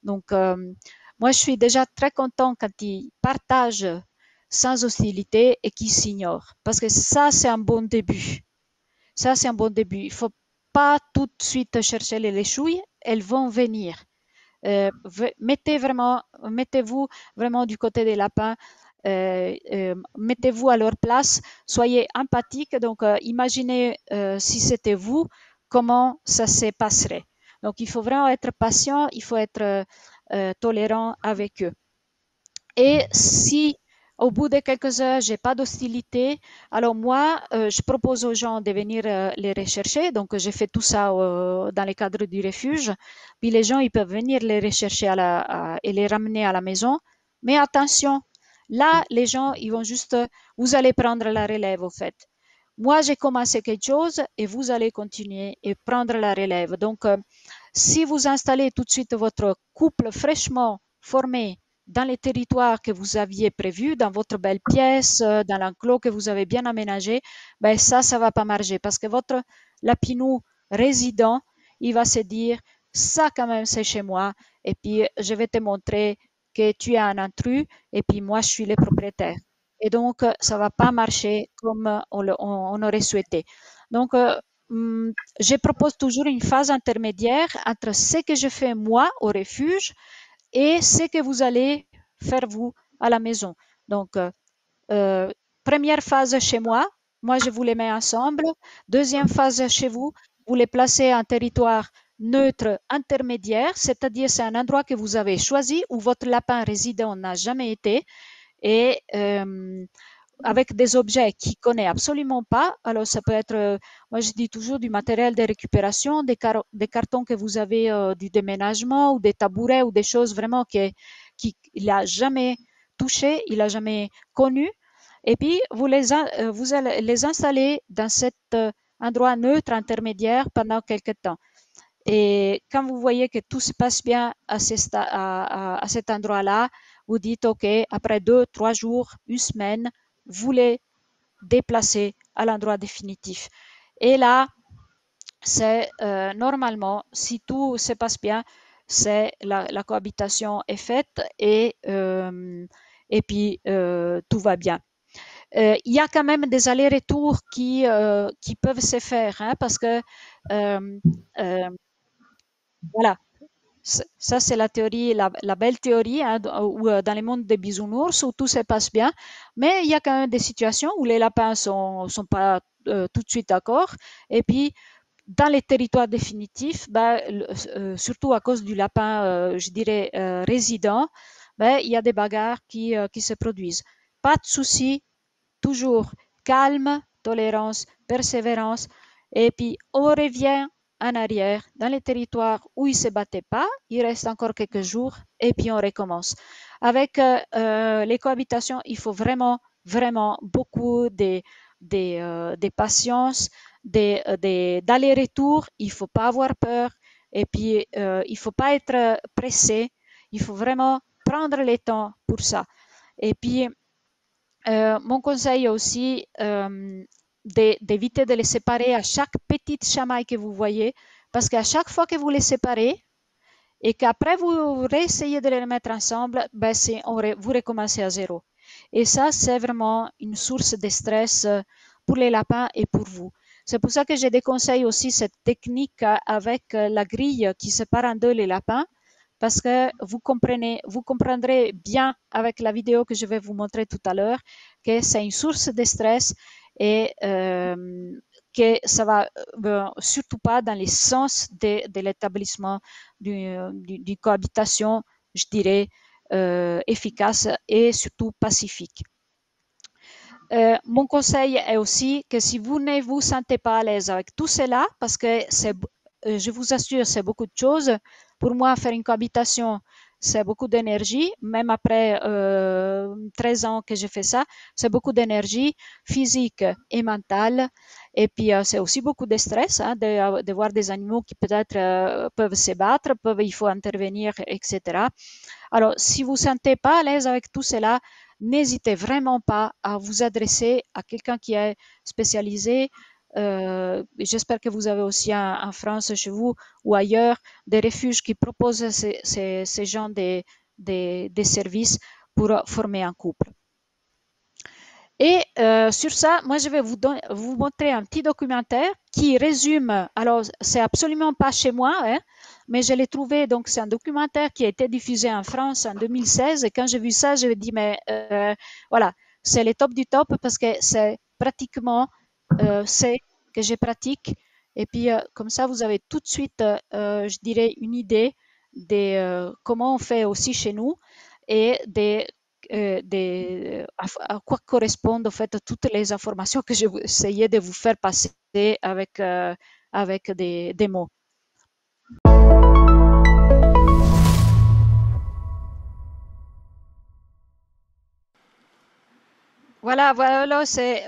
Donc, moi, je suis déjà très content quand ils partagent sans hostilité et qu'ils s'ignorent. Parce que ça, c'est un bon début. Ça, c'est un bon début. Il ne faut pas tout de suite chercher les chouilles. Elles vont venir. Mettez-vous vraiment du côté des lapins. Mettez-vous à leur place. Soyez empathique. Donc, imaginez si c'était vous, comment ça se passerait. Donc, il faut vraiment être patient. Il faut être tolérant avec eux. Et si au bout de quelques heures, j'ai pas d'hostilité, alors moi, je propose aux gens de venir les rechercher. Donc, j'ai fait tout ça dans le cadre du refuge. Puis les gens, ils peuvent venir les rechercher et les ramener à la maison. Mais attention, là, les gens, ils vont juste, vous allez prendre la relève, au fait. Moi, j'ai commencé quelque chose et vous allez continuer et prendre la relève. Donc, si vous installez tout de suite votre couple fraîchement formé dans les territoires que vous aviez prévus, dans votre belle pièce, dans l'enclos que vous avez bien aménagé, ben ça va pas marcher parce que votre lapinou résident, il va se dire, ça quand même c'est chez moi, et puis je vais te montrer que tu es un intrus, et puis moi je suis le propriétaire. Et donc, ça va pas marcher comme on aurait souhaité. Donc, je propose toujours une phase intermédiaire entre ce que je fais moi au refuge et ce que vous allez faire vous à la maison. Donc, première phase chez moi, je vous les mets ensemble. Deuxième phase chez vous, vous les placez en territoire neutre intermédiaire, c'est-à-dire c'est un endroit que vous avez choisi où votre lapin résident n'a jamais été et avec des objets qu'il connaît absolument pas. Alors ça peut être, moi je dis toujours du matériel de récupération, des cartons que vous avez du déménagement ou des tabourets ou des choses vraiment qu'il n'a jamais touché, il n'a jamais connu. Et puis vous allez les installer dans cet endroit neutre intermédiaire pendant quelques temps. Et quand vous voyez que tout se passe bien à cet endroit-là, vous dites, OK, après 2, 3 jours, une semaine, vous les déplacez à l'endroit définitif. Et là, c'est normalement, si tout se passe bien, c'est la cohabitation est faite et puis tout va bien. Il y a quand même des allers-retours qui peuvent se faire, hein, parce que voilà, ça, c'est la théorie, la belle théorie, hein, où, dans les mondes des bisounours où tout se passe bien. Mais il y a quand même des situations où les lapins sont pas tout de suite d'accord. Et puis, dans les territoires définitifs, surtout à cause du lapin, je dirais, résident, il y a des bagarres qui se produisent. Pas de souci, toujours calme, tolérance, persévérance. Et puis, on revient en arrière dans les territoires où ils ne se battaient pas. Il reste encore quelques jours et puis on recommence. Avec les cohabitations, il faut vraiment, vraiment beaucoup de patience, d'aller-retour. Il ne faut pas avoir peur et puis il ne faut pas être pressé. Il faut vraiment prendre le temps pour ça. Et puis, mon conseil est aussi d'éviter de les séparer à chaque petite chamaille que vous voyez, parce qu'à chaque fois que vous les séparez et qu'après vous réessayez de les mettre ensemble, vous recommencez à zéro. Et ça, c'est vraiment une source de stress pour les lapins et pour vous. C'est pour ça que je déconseille aussi cette technique avec la grille qui sépare en deux les lapins, parce que vous comprendrez bien avec la vidéo que je vais vous montrer tout à l'heure que c'est une source de stress et que ça va surtout pas dans le sens de l'établissement d'une cohabitation, je dirais, efficace et surtout pacifique. Mon conseil est aussi que si vous ne vous sentez pas à l'aise avec tout cela, parce que je vous assure, c'est beaucoup de choses. Pour moi, faire une cohabitation, c'est beaucoup d'énergie. Même après 13 ans que j'ai fait ça, c'est beaucoup d'énergie physique et mentale. Et puis, c'est aussi beaucoup de stress, hein, de voir des animaux qui peut-être peuvent se battre, il faut intervenir, etc. Alors, si vous ne vous sentez pas à l'aise avec tout cela, n'hésitez vraiment pas à vous adresser à quelqu'un qui est spécialisé. J'espère que vous avez aussi en France, chez vous ou ailleurs, des refuges qui proposent ces genres de services pour former un couple. Et sur ça, moi, je vais vous montrer un petit documentaire qui résume, alors c'est absolument pas chez moi, hein, mais je l'ai trouvé, donc c'est un documentaire qui a été diffusé en France en 2016, et quand j'ai vu ça, je me dis, mais voilà, c'est le top du top, parce que c'est pratiquement c'est que je pratique, et puis comme ça, vous avez tout de suite, je dirais, une idée de comment on fait aussi chez nous, et à quoi correspondent en fait toutes les informations que j'ai essayé de vous faire passer avec des mots. Voilà,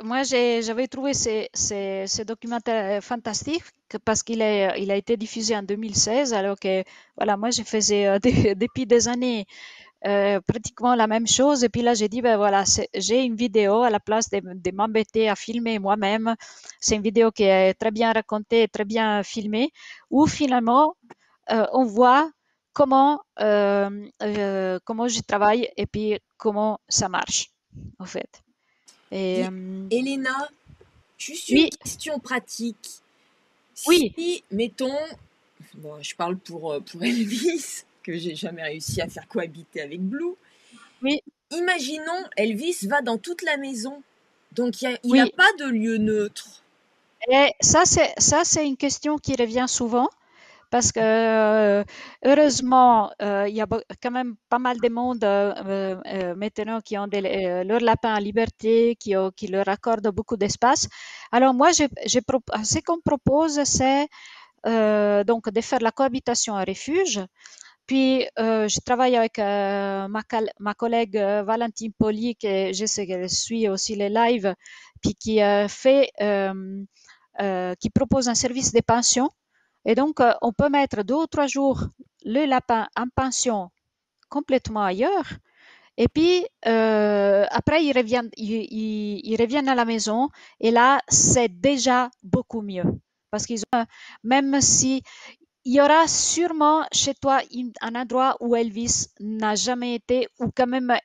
moi j'avais trouvé ce documentaire fantastique parce qu'il a été diffusé en 2016, alors que voilà, moi je faisais depuis des années pratiquement la même chose. Et puis là, j'ai dit, ben voilà, j'ai une vidéo à la place de m'embêter à filmer moi-même. C'est une vidéo qui est très bien racontée, très bien filmée, où finalement, on voit comment, comment je travaille et puis comment ça marche, en fait. Et, Elena, juste une oui, question pratique. oui, Si, mettons, bon, je parle pour Elvis, que j'ai jamais réussi à faire cohabiter avec Blue. oui, Imaginons, Elvis va dans toute la maison, donc il n'a oui. pas de lieu neutre. Et ça, c'est une question qui revient souvent parce que heureusement, il y a quand même pas mal de monde maintenant qui ont leur lapin à liberté, qui leur accordent beaucoup d'espace. Alors moi, ce qu'on propose, c'est donc de faire la cohabitation à refuge. Puis, je travaille avec ma collègue Valentine Poli, que je sais qu'elle suit aussi les lives, puis qui propose un service de pension. Et donc, on peut mettre 2 ou 3 jours le lapin en pension complètement ailleurs. Et puis, après, ils reviennent à la maison. Et là, c'est déjà beaucoup mieux. Parce qu'ils ont, même si il y aura sûrement chez toi un endroit où Elvis n'a jamais été ou quand même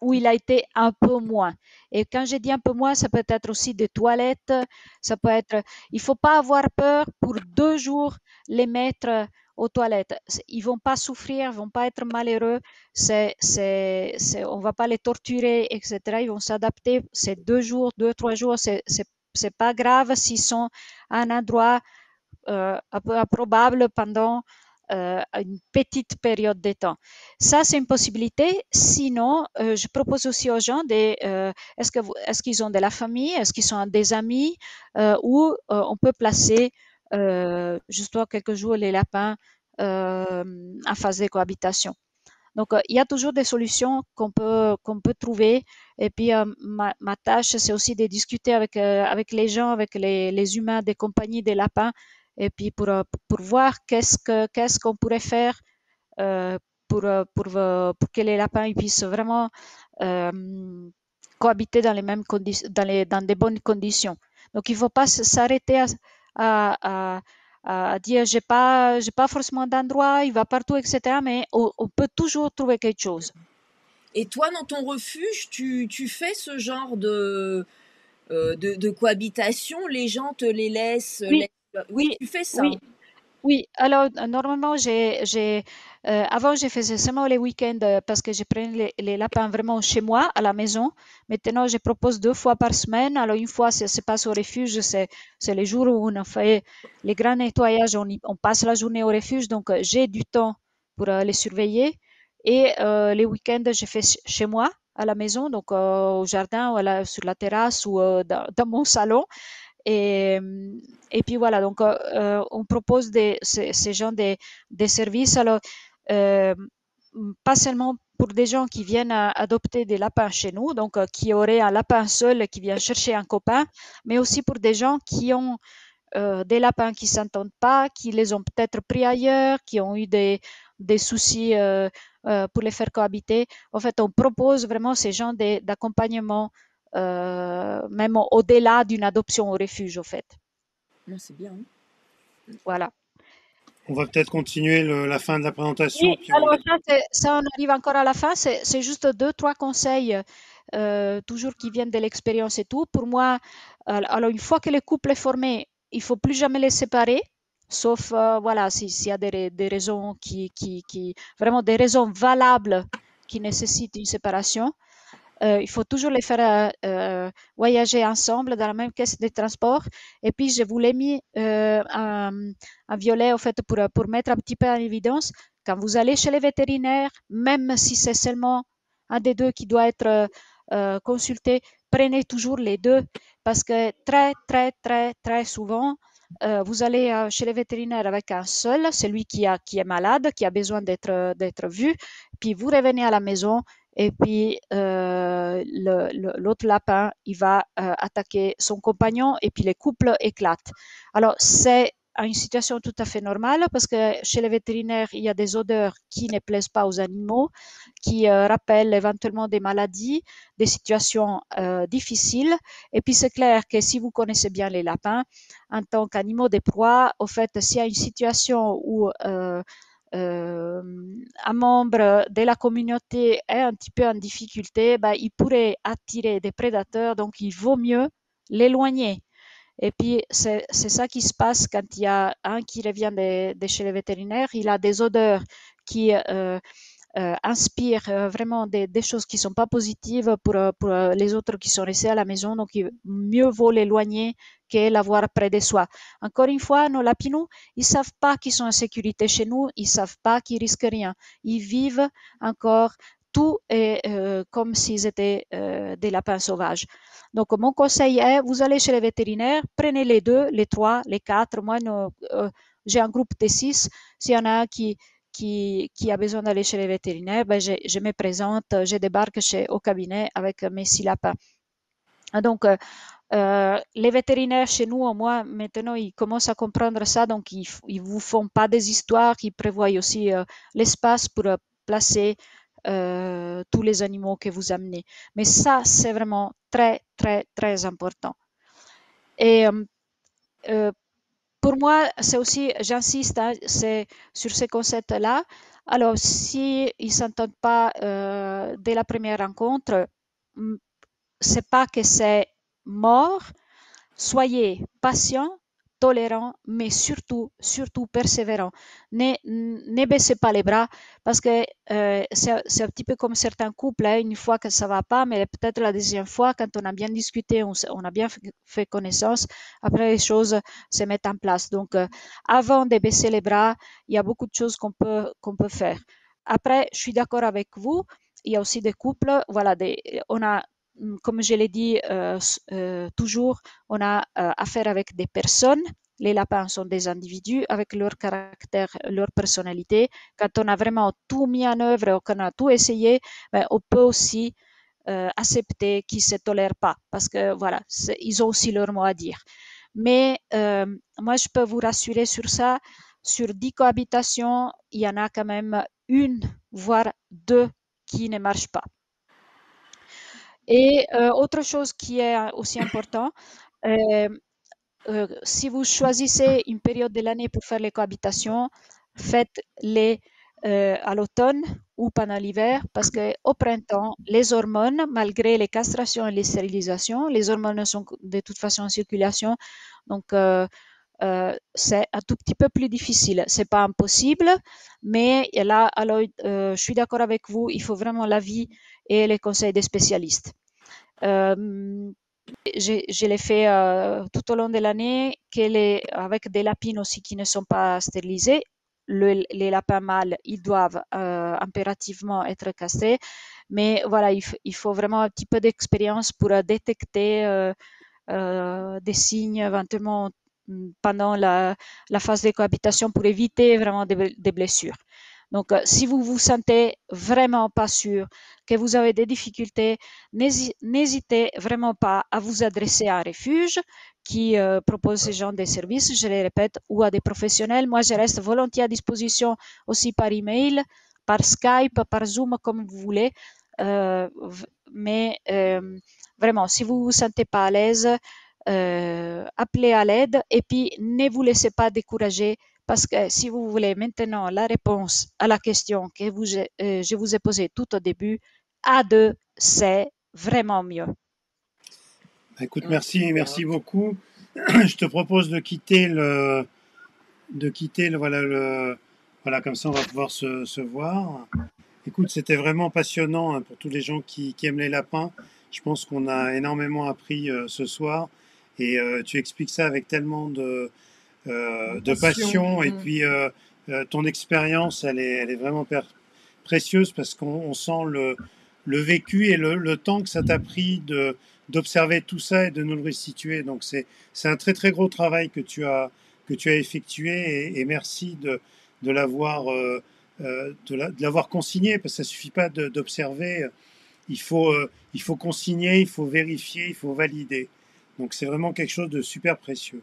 où il a été un peu moins. Et quand je dis un peu moins, ça peut être aussi des toilettes, ça peut être. Il faut pas avoir peur pour 2 jours les mettre aux toilettes. Ils vont pas souffrir, ils vont pas être malheureux. On va pas les torturer, etc. Ils vont s'adapter. C'est 2 jours, 2, 3 jours. C'est pas grave s'ils sont à un endroit un peu improbable pendant une petite période de temps. Ça, c'est une possibilité. Sinon, je propose aussi aux gens est-ce qu'ils ont de la famille, est-ce qu'ils sont des amis, où on peut placer justement quelques jours les lapins en phase de cohabitation. Donc, il y a toujours des solutions qu'on peut trouver. Et puis, ma tâche, c'est aussi de discuter avec les gens, avec les humains des compagnies des lapins, et puis pour voir qu'est-ce qu'on pourrait faire euh, pour que les lapins ils puissent vraiment cohabiter dans les mêmes conditions, dans des bonnes conditions. Donc, il ne faut pas s'arrêter à, à dire j'ai pas forcément d'endroit, il va partout, etc. Mais on peut toujours trouver quelque chose. Et toi, dans ton refuge, tu fais ce genre de cohabitation? Les gens te les laissent? Oui, Oui, oui, tu fais ça. oui. Oui, alors normalement, avant, je faisais seulement les week-ends parce que je prenais les lapins vraiment chez moi, à la maison. Maintenant, je propose 2 fois par semaine. Alors, une fois, ça se passe au refuge, c'est les jours où on fait les grands nettoyages, on passe la journée au refuge, donc j'ai du temps pour les surveiller. Et les week-ends, je fais chez moi, à la maison, donc au jardin, ou sur la terrasse ou dans mon salon. Et, et puis voilà, donc on propose ces genres de services. Alors, euh, pas seulement pour des gens qui viennent adopter des lapins chez nous, donc qui auraient un lapin seul qui vient chercher un copain, mais aussi pour des gens qui ont des lapins qui ne s'entendent pas, qui les ont peut-être pris ailleurs, qui ont eu des soucis pour les faire cohabiter. En fait, on propose vraiment ces genres d'accompagnement, même au-delà d'une adoption au refuge, en fait. Non, c'est bien. Voilà. On va peut-être continuer la fin de la présentation. Oui, Puis alors ça, on arrive encore à la fin. C'est juste 2, 3 conseils, toujours qui viennent de l'expérience et tout. Pour moi, alors une fois que le couple est formé, il faut plus jamais les séparer, sauf voilà, s'il y a des raisons vraiment des raisons valables qui nécessitent une séparation. Il faut toujours les faire voyager ensemble dans la même caisse de transport. Et puis, je vous l'ai mis un violet, en fait, pour mettre un petit peu en évidence. Quand vous allez chez les vétérinaires, même si c'est seulement un des deux qui doit être consulté, prenez toujours les deux parce que très, très, très, très souvent, vous allez chez les vétérinaires avec un seul, celui qui est malade, qui a besoin d'être vu, puis vous revenez à la maison et puis l'autre lapin, il va attaquer son compagnon et puis les couples éclatent. Alors, c'est à une situation tout à fait normale parce que chez les vétérinaires, il y a des odeurs qui ne plaisent pas aux animaux, qui rappellent éventuellement des maladies, des situations difficiles. Et puis c'est clair que si vous connaissez bien les lapins, en tant qu'animaux de proie, au fait, s'il y a une situation où un membre de la communauté est un petit peu en difficulté, ben, il pourrait attirer des prédateurs, donc il vaut mieux l'éloigner. Et puis, c'est ça qui se passe quand il y a un qui revient de chez les vétérinaires, il a des odeurs qui inspirent vraiment des choses qui ne sont pas positives pour les autres qui sont restés à la maison. Donc, mieux vaut l'éloigner que l'avoir près de soi. Encore une fois, nos lapinous, ils ne savent pas qu'ils sont en sécurité chez nous, ils ne savent pas qu'ils risquent rien. Ils vivent encore tout est comme s'ils étaient des lapins sauvages. Donc, mon conseil est, vous allez chez les vétérinaires, prenez les 2, les 3, les 4. Moi, j'ai un groupe de 6. S'il y en a un qui a besoin d'aller chez les vétérinaires, ben je me présente, je débarque au cabinet avec mes 6 lapins. Donc, les vétérinaires chez nous, au moins, maintenant, ils commencent à comprendre ça. Donc, ils ne vous font pas des histoires, ils prévoient aussi l'espace pour placer tous les animaux que vous amenez. Mais ça, c'est vraiment très, très, très important. Et pour moi, c'est aussi, j'insiste, hein, c'est sur ces concepts-là. Alors, si ils s'entendent pas dès la première rencontre, c'est pas que c'est mort. Soyez patient, tolérant, mais surtout, surtout persévérant. Ne baissez pas les bras parce que c'est un petit peu comme certains couples, hein, une fois que ça va pas, mais peut-être la deuxième fois, quand on a bien discuté, on a bien fait connaissance, après les choses se mettent en place. Donc, avant de baisser les bras, il y a beaucoup de choses qu'on peut faire. Après, je suis d'accord avec vous, il y a aussi des couples, voilà, on a, comme je l'ai dit toujours, on a affaire avec des personnes. Les lapins sont des individus avec leur caractère, leur personnalité. Quand on a vraiment tout mis en œuvre, qu'on a tout essayé, ben, on peut aussi accepter qu'ils ne se tolèrent pas parce que voilà, ils ont aussi leur mot à dire. Mais moi, je peux vous rassurer sur ça. Sur 10 cohabitations, il y en a quand même une, voire 2 qui ne marchent pas. Et autre chose qui est aussi important, si vous choisissez une période de l'année pour faire les cohabitations, faites-les à l'automne ou pendant l'hiver parce qu'au printemps, les hormones, malgré les castrations et les stérilisations, les hormones sont de toute façon en circulation. Donc, c'est un tout petit peu plus difficile. C'est pas impossible, mais là, alors, je suis d'accord avec vous, il faut vraiment l'avis et les conseils des spécialistes. Je l'ai fait tout au long de l'année, avec des lapines aussi qui ne sont pas stérilisés. Les lapins mâles, ils doivent impérativement être castrés. Mais voilà, il faut vraiment un petit peu d'expérience pour détecter des signes éventuellement pendant la phase de cohabitation pour éviter vraiment des blessures. Donc, si vous vous sentez vraiment pas sûr, que vous avez des difficultés, n'hésitez vraiment pas à vous adresser à un refuge qui propose ce genre de services, je le répète, ou à des professionnels. Moi, je reste volontiers à disposition aussi par email, par Skype, par Zoom, comme vous voulez. Mais vraiment, si vous vous sentez pas à l'aise, appelez à l'aide et puis ne vous laissez pas décourager parce que si vous voulez maintenant la réponse à la question que je vous ai posée tout au début, à 2, c'est vraiment mieux. Écoute, merci beaucoup. Je te propose de quitter voilà, comme ça on va pouvoir se voir. Écoute, c'était vraiment passionnant hein, pour tous les gens qui aiment les lapins. Je pense qu'on a énormément appris ce soir et tu expliques ça avec tellement de passion et puis ton expérience, elle est vraiment précieuse parce qu'on sent le vécu et le temps que ça t'a pris d'observer tout ça et de nous le restituer. Donc c'est un très très gros travail que tu as effectué et merci de l'avoir de l'avoir consigné parce que ça suffit pas d'observer. Il faut consigner, il faut vérifier, il faut valider. Donc c'est vraiment quelque chose de super précieux.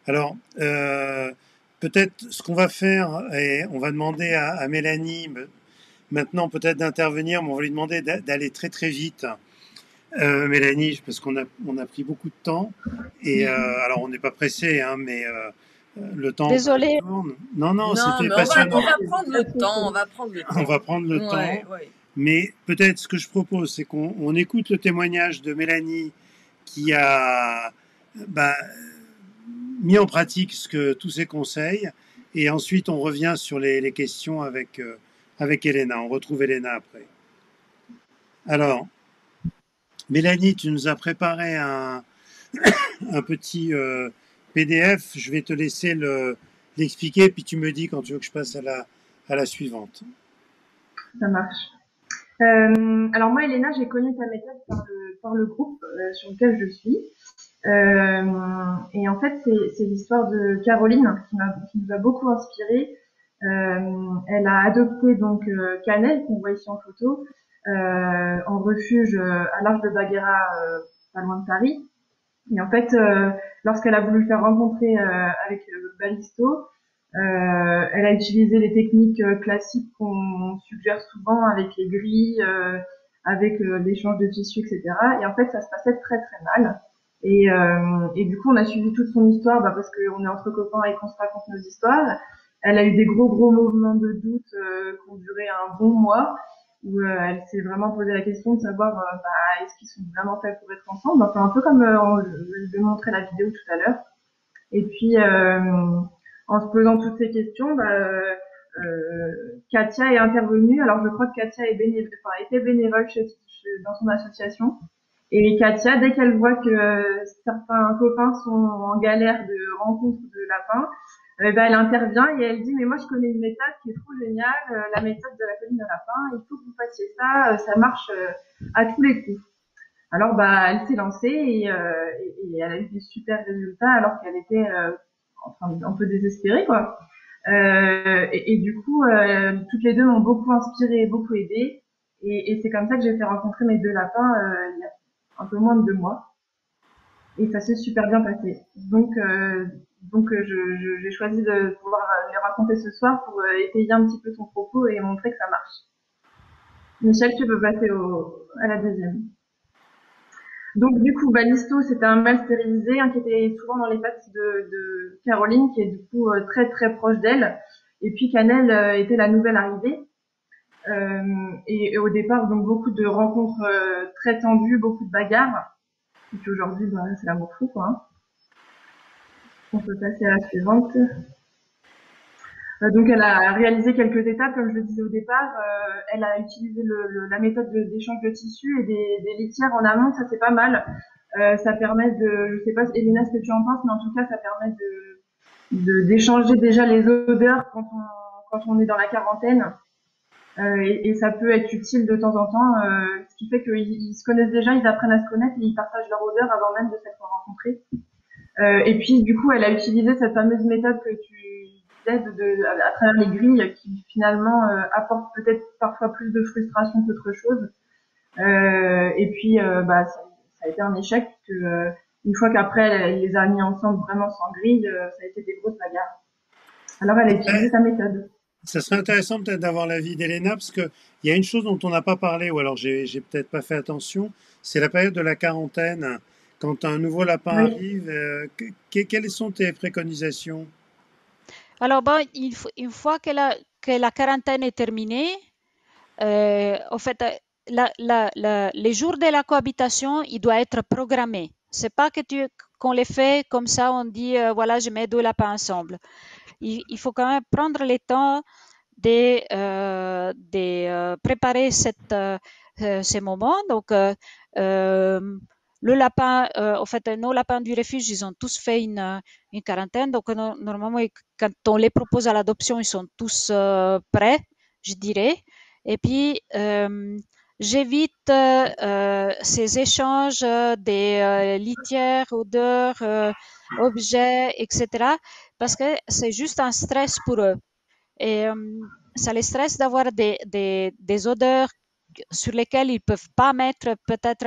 Alors, peut-être ce qu'on va faire, et on va demander à Mélanie maintenant peut-être d'intervenir, mais on va lui demander d'aller très très vite. Mélanie, parce qu'on a pris beaucoup de temps. Et alors, on n'est pas pressé, hein, mais le temps Désolée. tourne. Non, Non, c'était mais passionnant. on va prendre le temps, on va prendre le temps. On va prendre le temps. Ouais. Mais peut-être ce que je propose, c'est qu'on écoute le témoignage de Mélanie qui a mis en pratique tous ces conseils. Et ensuite, on revient sur les questions avec Elena. On retrouve Elena après. Alors, Mélanie, tu nous as préparé un petit PDF. Je vais te laisser l'expliquer, puis tu me dis quand tu veux que je passe à la suivante. Ça marche. Alors moi, Elena, j'ai connu ta méthode par le groupe sur lequel je suis. Et en fait, c'est l'histoire de Caroline qui nous a beaucoup inspiré. Elle a adopté donc Cannelle, qu'on voit ici en photo, en refuge à l'Arche de Baguera, pas loin de Paris. Et en fait, lorsqu'elle a voulu le faire rencontrer avec Ballisto, elle a utilisé les techniques classiques qu'on suggère souvent avec les grilles, avec l'échange de tissus, etc. Et en fait, ça se passait très très mal. Et du coup, on a suivi toute son histoire parce qu'on est entre copains et qu'on se raconte nos histoires. Elle a eu des gros mouvements de doute qui ont duré un bon mois, où elle s'est vraiment posé la question de savoir est-ce qu'ils sont vraiment faits pour être ensemble. Enfin, un peu comme je montrais la vidéo tout à l'heure. Et puis, en se posant toutes ces questions, Katia est intervenue. Alors, je crois que Katia était bénévole dans son association. Et Katia, dès qu'elle voit que certains copains sont en galère de rencontre de lapins, elle intervient et elle dit mais moi je connais une méthode qui est trop géniale, la méthode de la colline de lapin, il faut que vous fassiez ça, ça marche à tous les coups. Alors elle s'est lancée et elle a eu des super résultats alors qu'elle était un peu désespérée quoi. Et du coup toutes les deux m'ont beaucoup inspirée, beaucoup aidée et c'est comme ça que j'ai fait rencontrer mes deux lapins il y a un peu moins de 2 mois et ça s'est super bien passé. Donc j'ai choisi de pouvoir les raconter ce soir pour étayer un petit peu ton propos et montrer que ça marche. Michel, tu peux passer à la deuxième. Donc du coup, Ballisto, c'était un mâle stérilisé qui était souvent dans les pattes de Caroline, qui est du coup très très proche d'elle. Et puis Cannelle était la nouvelle arrivée. Et au départ, donc beaucoup de rencontres très tendues, beaucoup de bagarres. Et puis aujourd'hui, c'est l'amour fou, quoi. Hein. On peut passer à la suivante. Donc elle a réalisé quelques étapes, comme je le disais au départ. Elle a utilisé la méthode d'échange de tissus et des litières en amont, ça c'est pas mal. Ça permet je sais pas Elena ce que tu en penses, mais en tout cas ça permet d'échanger déjà les odeurs quand on est dans la quarantaine. Et ça peut être utile de temps en temps, ce qui fait qu'ils se connaissent déjà, ils apprennent à se connaître et ils partagent leur odeur avant même de s'être rencontrés. Et puis du coup, elle a utilisé cette fameuse méthode que tu disais à travers les grilles qui finalement apportent peut-être parfois plus de frustration qu'autre chose. Et puis ça a été un échec puisque une fois qu'après elle les a mis ensemble vraiment sans grille, ça a été des grosses bagarres. Alors elle a utilisé sa méthode. Ça serait intéressant peut-être d'avoir l'avis d'Elena, parce qu'il y a une chose dont on n'a pas parlé, ou alors j'ai peut-être pas fait attention, c'est la période de la quarantaine. Quand un nouveau lapin arrive, quelles sont tes préconisations? Alors, une fois que la quarantaine est terminée, en fait, les jours de la cohabitation, il doit être programmé. C'est pas qu'on les fait comme ça, on dit, voilà, je mets 2 lapins ensemble. Il faut quand même prendre le temps de préparer ces moments. Donc, le lapin, en fait, nos lapins du refuge, ils ont tous fait une quarantaine. Donc, normalement, quand on les propose à l'adoption, ils sont tous prêts, je dirais. Et puis, j'évite ces échanges des litières, odeurs, objets, etc. Parce que c'est juste un stress pour eux. Et ça les stresse d'avoir des odeurs sur lesquelles ils ne peuvent pas mettre peut-être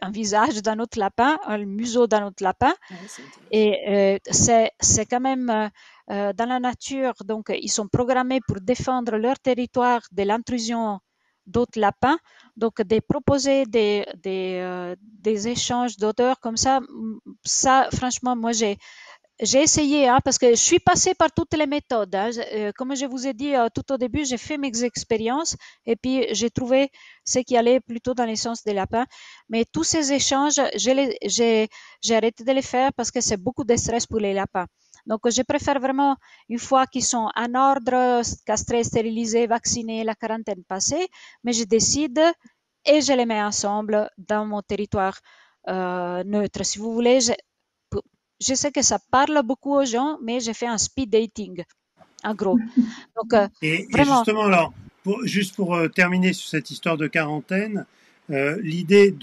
un visage d'un autre lapin, le museau d'un autre lapin. Ouais, Et c'est quand même dans la nature, donc ils sont programmés pour défendre leur territoire de l'intrusion d'autres lapins. Donc de proposer des échanges d'odeurs comme ça, franchement, moi j'ai essayé, hein, parce que je suis passée par toutes les méthodes, hein. Comme je vous ai dit tout au début, j'ai fait mes expériences et puis j'ai trouvé ce qui allait plutôt dans le sens des lapins. Mais tous ces échanges, j'ai arrêté de les faire parce que c'est beaucoup de stress pour les lapins. Donc, je préfère vraiment, une fois qu'ils sont en ordre, castrés, stérilisés, vaccinés, la quarantaine passée, mais je décide et je les mets ensemble dans mon territoire neutre. Si vous voulez, je sais que ça parle beaucoup aux gens, mais j'ai fait un speed dating, en gros. Donc, Et vraiment, justement, alors, juste pour terminer sur cette histoire de quarantaine, l'idée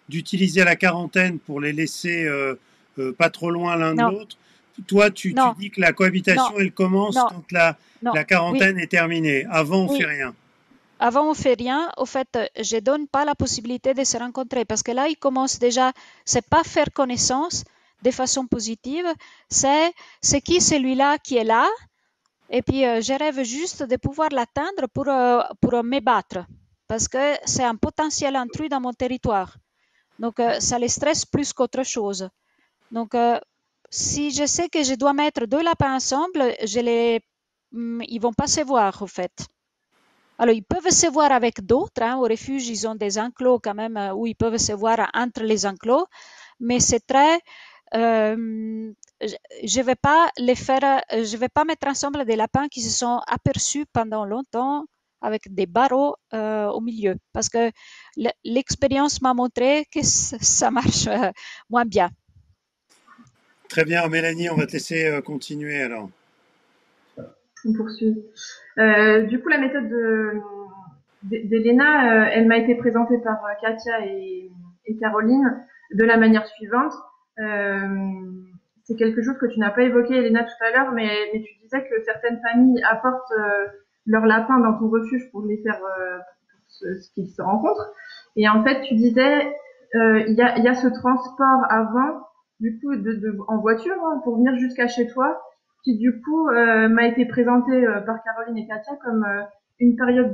d'utiliser la quarantaine pour les laisser pas trop loin l'un de non, l'autre, toi, tu non, dis que la non, cohabitation, elle commence non, quand non, la oui, quarantaine est terminée. Avant, on fait oui. rien. Avant, on fait rien. Au fait, je donne pas la possibilité de se rencontrer parce que là, ils commencent déjà, c'est pas faire connaissance de façon positive, c'est qui celui-là qui est là. Et puis, je rêve juste de pouvoir l'atteindre pour me battre parce que c'est un potentiel intrus dans mon territoire. Donc, ça les stresse plus qu'autre chose. Donc, si je sais que je dois mettre deux lapins ensemble, ils vont pas se voir, au fait. Alors, ils peuvent se voir avec d'autres, hein. Au refuge, ils ont des enclos quand même où ils peuvent se voir entre les enclos, mais c'est très. Je ne vais pas les faire, je vais pas mettre ensemble des lapins qui se sont aperçus pendant longtemps avec des barreaux au milieu, parce que l'expérience m'a montré que ça marche moins bien. Très bien, Mélanie, on va te laisser continuer alors. On poursuit. Du coup, la méthode d'Elena, elle m'a été présentée par Katia et Caroline de la manière suivante. C'est quelque chose que tu n'as pas évoqué, Elena, tout à l'heure, mais tu disais que certaines familles apportent leurs lapins dans ton refuge pour les faire ce qu'ils se rencontrent. Et en fait, tu disais, il y a ce transport avant, du coup, en voiture, hein, pour venir jusqu'à chez toi, qui du coup m'a été présentée par Caroline et Katia comme une période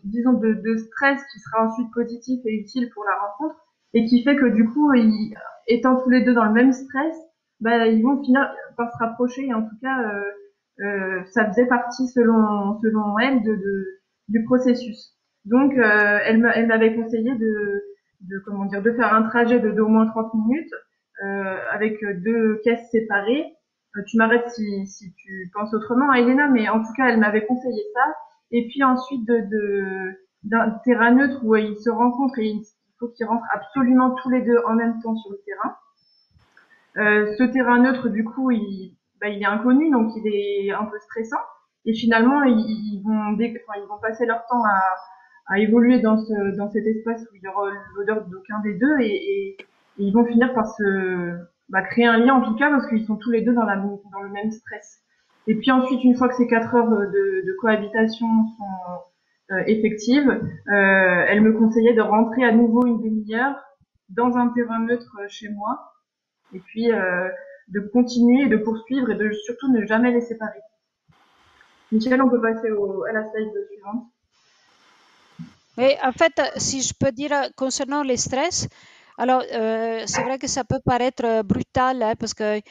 disons, de stress qui sera ensuite positif et utile pour la rencontre, et qui fait que du coup, étant tous les deux dans le même stress, bah, ils vont finir par se rapprocher. Et en tout cas, ça faisait partie, selon elle, du processus. Donc, elle m'avait conseillé de faire un trajet d'au moins 30 minutes avec deux caisses séparées. Tu m'arrêtes si tu penses autrement, Elena, mais en tout cas, elle m'avait conseillé ça. Et puis ensuite, d'un terrain neutre où ils se rencontrent et il faut qu'ils rentrent absolument tous les deux en même temps sur le terrain. Ce terrain neutre, du coup, il est inconnu, donc il est un peu stressant. Et finalement, ils vont passer leur temps à évoluer dans cet espace où il y aura l'odeur d'aucun des deux, et ils vont finir par créer un lien, en tout cas, parce qu'ils sont tous les deux dans le même stress. Et puis ensuite, une fois que ces 4 heures de cohabitation sont effectives, elle me conseillait de rentrer à nouveau une demi-heure dans un terrain neutre chez moi, et puis de continuer et de poursuivre et de surtout ne jamais les séparer. Michel, on peut passer à la slide suivante. Oui, en fait, si je peux dire concernant les stress, alors c'est vrai que ça peut paraître brutal, hein, parce que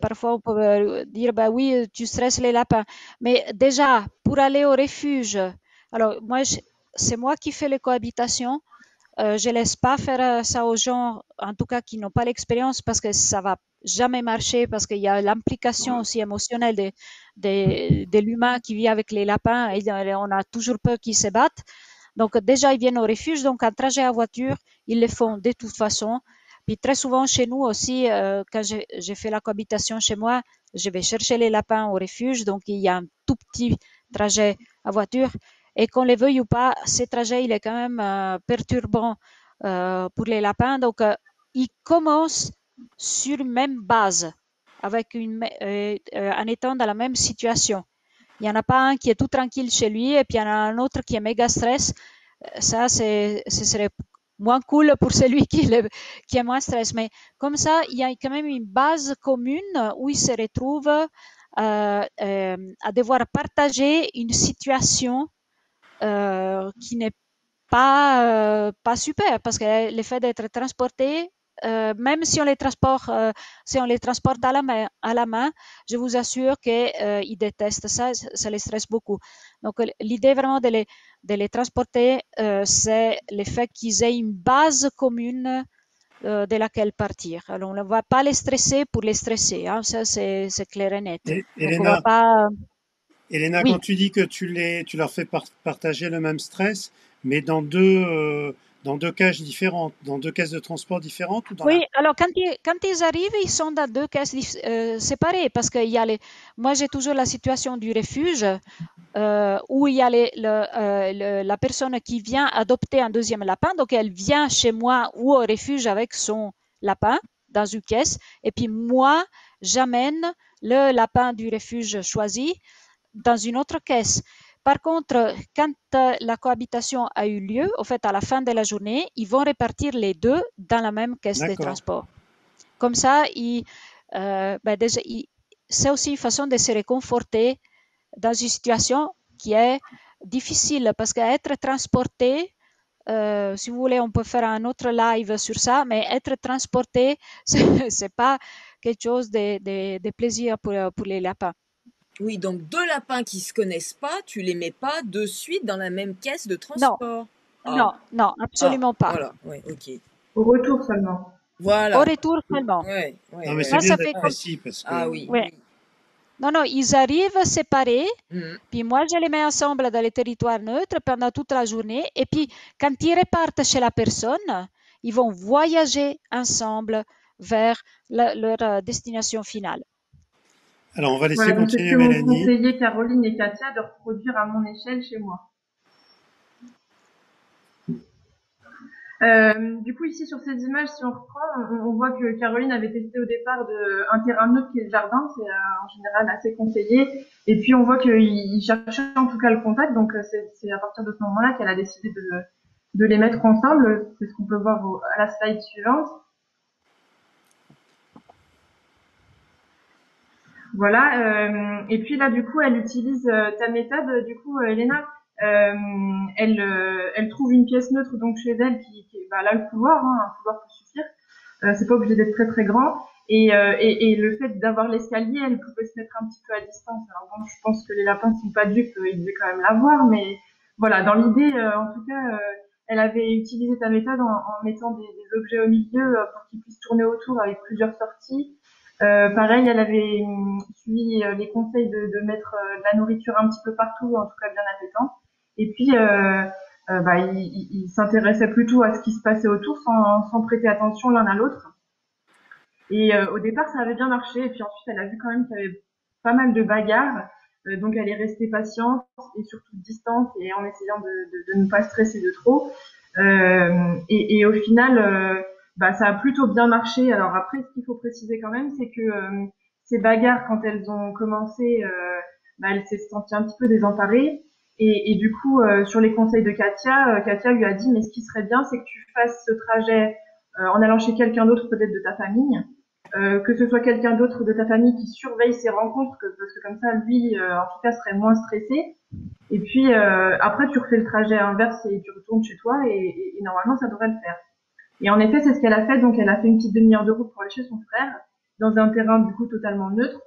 parfois on peut dire, bah oui, tu stresses les lapins. Mais déjà, pour aller au refuge, alors moi, c'est moi qui fais les cohabitations. Je laisse pas faire ça aux gens, en tout cas qui n'ont pas l'expérience, parce que ça va jamais marcher, parce qu'il y a l'implication aussi émotionnelle de l'humain qui vit avec les lapins, et on a toujours peur qu'ils se battent. Donc déjà, ils viennent au refuge, donc un trajet à voiture, ils le font de toute façon. Puis très souvent chez nous aussi, quand j'ai fait la cohabitation chez moi, je vais chercher les lapins au refuge, donc il y a un tout petit trajet à voiture. Et qu'on le veuille ou pas, ce trajet, il est quand même perturbant pour les lapins. Donc, ils commencent sur même base, en étant dans la même situation. Il n'y en a pas un qui est tout tranquille chez lui et puis il y en a un autre qui est méga stress. Ça, ce serait moins cool pour celui qui est moins stress. Mais comme ça, il y a quand même une base commune où ils se retrouvent à devoir partager une situation qui n'est pas super parce que le fait d'être transporté, même si on les transporte, si on les transporte à la main, je vous assure qu'ils détestent ça, ça les stresse beaucoup. Donc l'idée vraiment de les transporter, c'est le fait qu'ils aient une base commune de laquelle partir. Alors on ne va pas les stresser pour les stresser, hein, ça c'est clair et net. Et, Donc on va pas. Elena, quand Oui. tu dis que tu leur fais partager le même stress, mais dans deux cages différentes, dans deux caisses de transport différentes ou dans la... Oui, alors quand ils arrivent, ils sont dans deux caisses séparées parce qu'il y a moi j'ai toujours la situation du refuge où il y a la personne qui vient adopter un deuxième lapin, donc elle vient chez moi ou au refuge avec son lapin dans une caisse, et puis moi j'amène le lapin du refuge choisi dans une autre caisse. Par contre, quand la cohabitation a eu lieu, au fait, à la fin de la journée, ils vont répartir les deux dans la même caisse de D'accord. transport. Comme ça, déjà, c'est aussi une façon de se réconforter dans une situation qui est difficile parce qu'être transporté, si vous voulez, on peut faire un autre live sur ça, mais être transporté, c'est pas quelque chose de plaisir pour les lapins. Oui, donc deux lapins qui se connaissent pas, tu les mets pas de suite dans la même caisse de Non, transport. non, non, absolument pas. Voilà, ouais, ok. Au retour seulement. Voilà. Au retour seulement. Ouais, Non, mais c'est Là, bien ça d'être fait comme. précis parce que... Ah oui. Ouais. Oui. Non, non, ils arrivent séparés, Mhm. puis moi, je les mets ensemble dans les territoires neutres pendant toute la journée, et puis quand ils repartent chez la personne, ils vont voyager ensemble vers leur destination finale. Alors, on va laisser Voilà, donc c'est ce continuer que m'ont Mélanie. conseillé Caroline et Katia de reproduire à mon échelle chez moi. Du coup, ici sur ces images, si on reprend, on voit que Caroline avait testé au départ un terrain neutre qui est le jardin, c'est en général assez conseillé. Et puis on voit qu'il cherchait en tout cas le contact, donc c'est à partir de ce moment-là qu'elle a décidé de les mettre ensemble. C'est ce qu'on peut voir à la slide suivante. Voilà. Et puis là, du coup, elle utilise ta méthode. Du coup, Elena, elle trouve une pièce neutre donc chez elle qui bah, là le couloir, hein, un couloir peut suffire. C'est pas obligé d'être très très grand. Et le fait d'avoir l'escalier, elle pouvait se mettre un petit peu à distance. Alors bon, je pense que les lapins sont pas dupes, ils devaient quand même la voir, mais voilà, dans l'idée, en tout cas, elle avait utilisé ta méthode en mettant des objets au milieu pour qu'ils puissent tourner autour avec plusieurs sorties. Pareil, elle avait suivi les conseils de mettre de la nourriture un petit peu partout, en tout cas bien appétante. Et puis, bah, il s'intéressait plutôt à ce qui se passait autour sans prêter attention l'un à l'autre. Et au départ, ça avait bien marché. Et puis ensuite, elle a vu quand même qu'il y avait pas mal de bagarres. Donc, elle est restée patiente et surtout distante et en essayant de ne pas stresser de trop. Et au final, bah, ça a plutôt bien marché. Alors après, ce qu'il faut préciser quand même, c'est que ces bagarres, quand elles ont commencé, bah, elle s'est sentie un petit peu désemparée. Et du coup, sur les conseils de Katia, Katia lui a dit, mais ce qui serait bien, c'est que tu fasses ce trajet en allant chez quelqu'un d'autre, peut-être de ta famille, que ce soit quelqu'un d'autre de ta famille qui surveille ses rencontres, parce que comme ça, lui, en tout cas, serait moins stressé. Et puis après, tu refais le trajet inverse et tu retournes chez toi et normalement, ça devrait le faire. Et en effet, c'est ce qu'elle a fait. Donc, elle a fait une petite demi-heure de route pour aller chez son frère, dans un terrain du coup totalement neutre.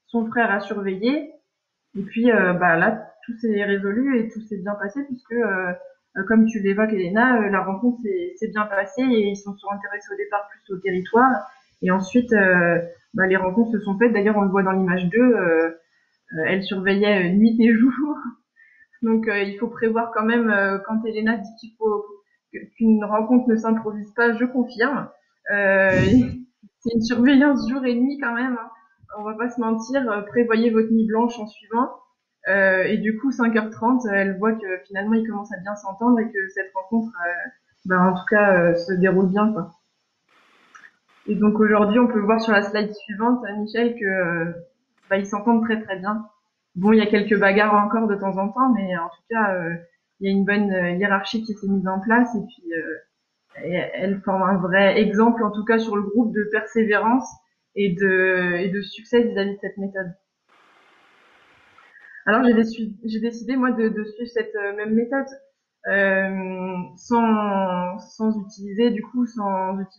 Son frère a surveillé. Et puis, bah là, tout s'est résolu et tout s'est bien passé puisque, comme tu l'évoques, Elena, la rencontre s'est bien passée et ils se sont intéressés au départ plus au territoire. Et ensuite, bah, les rencontres se sont faites. D'ailleurs, on le voit dans l'image 2, elle surveillait nuit et jour. Donc, il faut prévoir quand même, quand Elena dit qu'il faut qu'une rencontre ne s'improvise pas, je confirme. C'est une surveillance jour et nuit quand même. Hein. On va pas se mentir. Prévoyez votre nuit blanche en suivant. Et du coup, 5h30, elle voit que finalement, ils commencent à bien s'entendre et que cette rencontre, bah, en tout cas, se déroule bien, quoi. Et donc aujourd'hui, on peut voir sur la slide suivante, Michel, que bah, ils s'entendent très très bien. Bon, il y a quelques bagarres encore de temps en temps, mais en tout cas, il y a une bonne hiérarchie qui s'est mise en place et puis elle forme un vrai exemple, en tout cas sur le groupe, de persévérance et de succès vis-à-vis de cette méthode. Alors j'ai décidé moi de suivre cette même méthode sans utiliser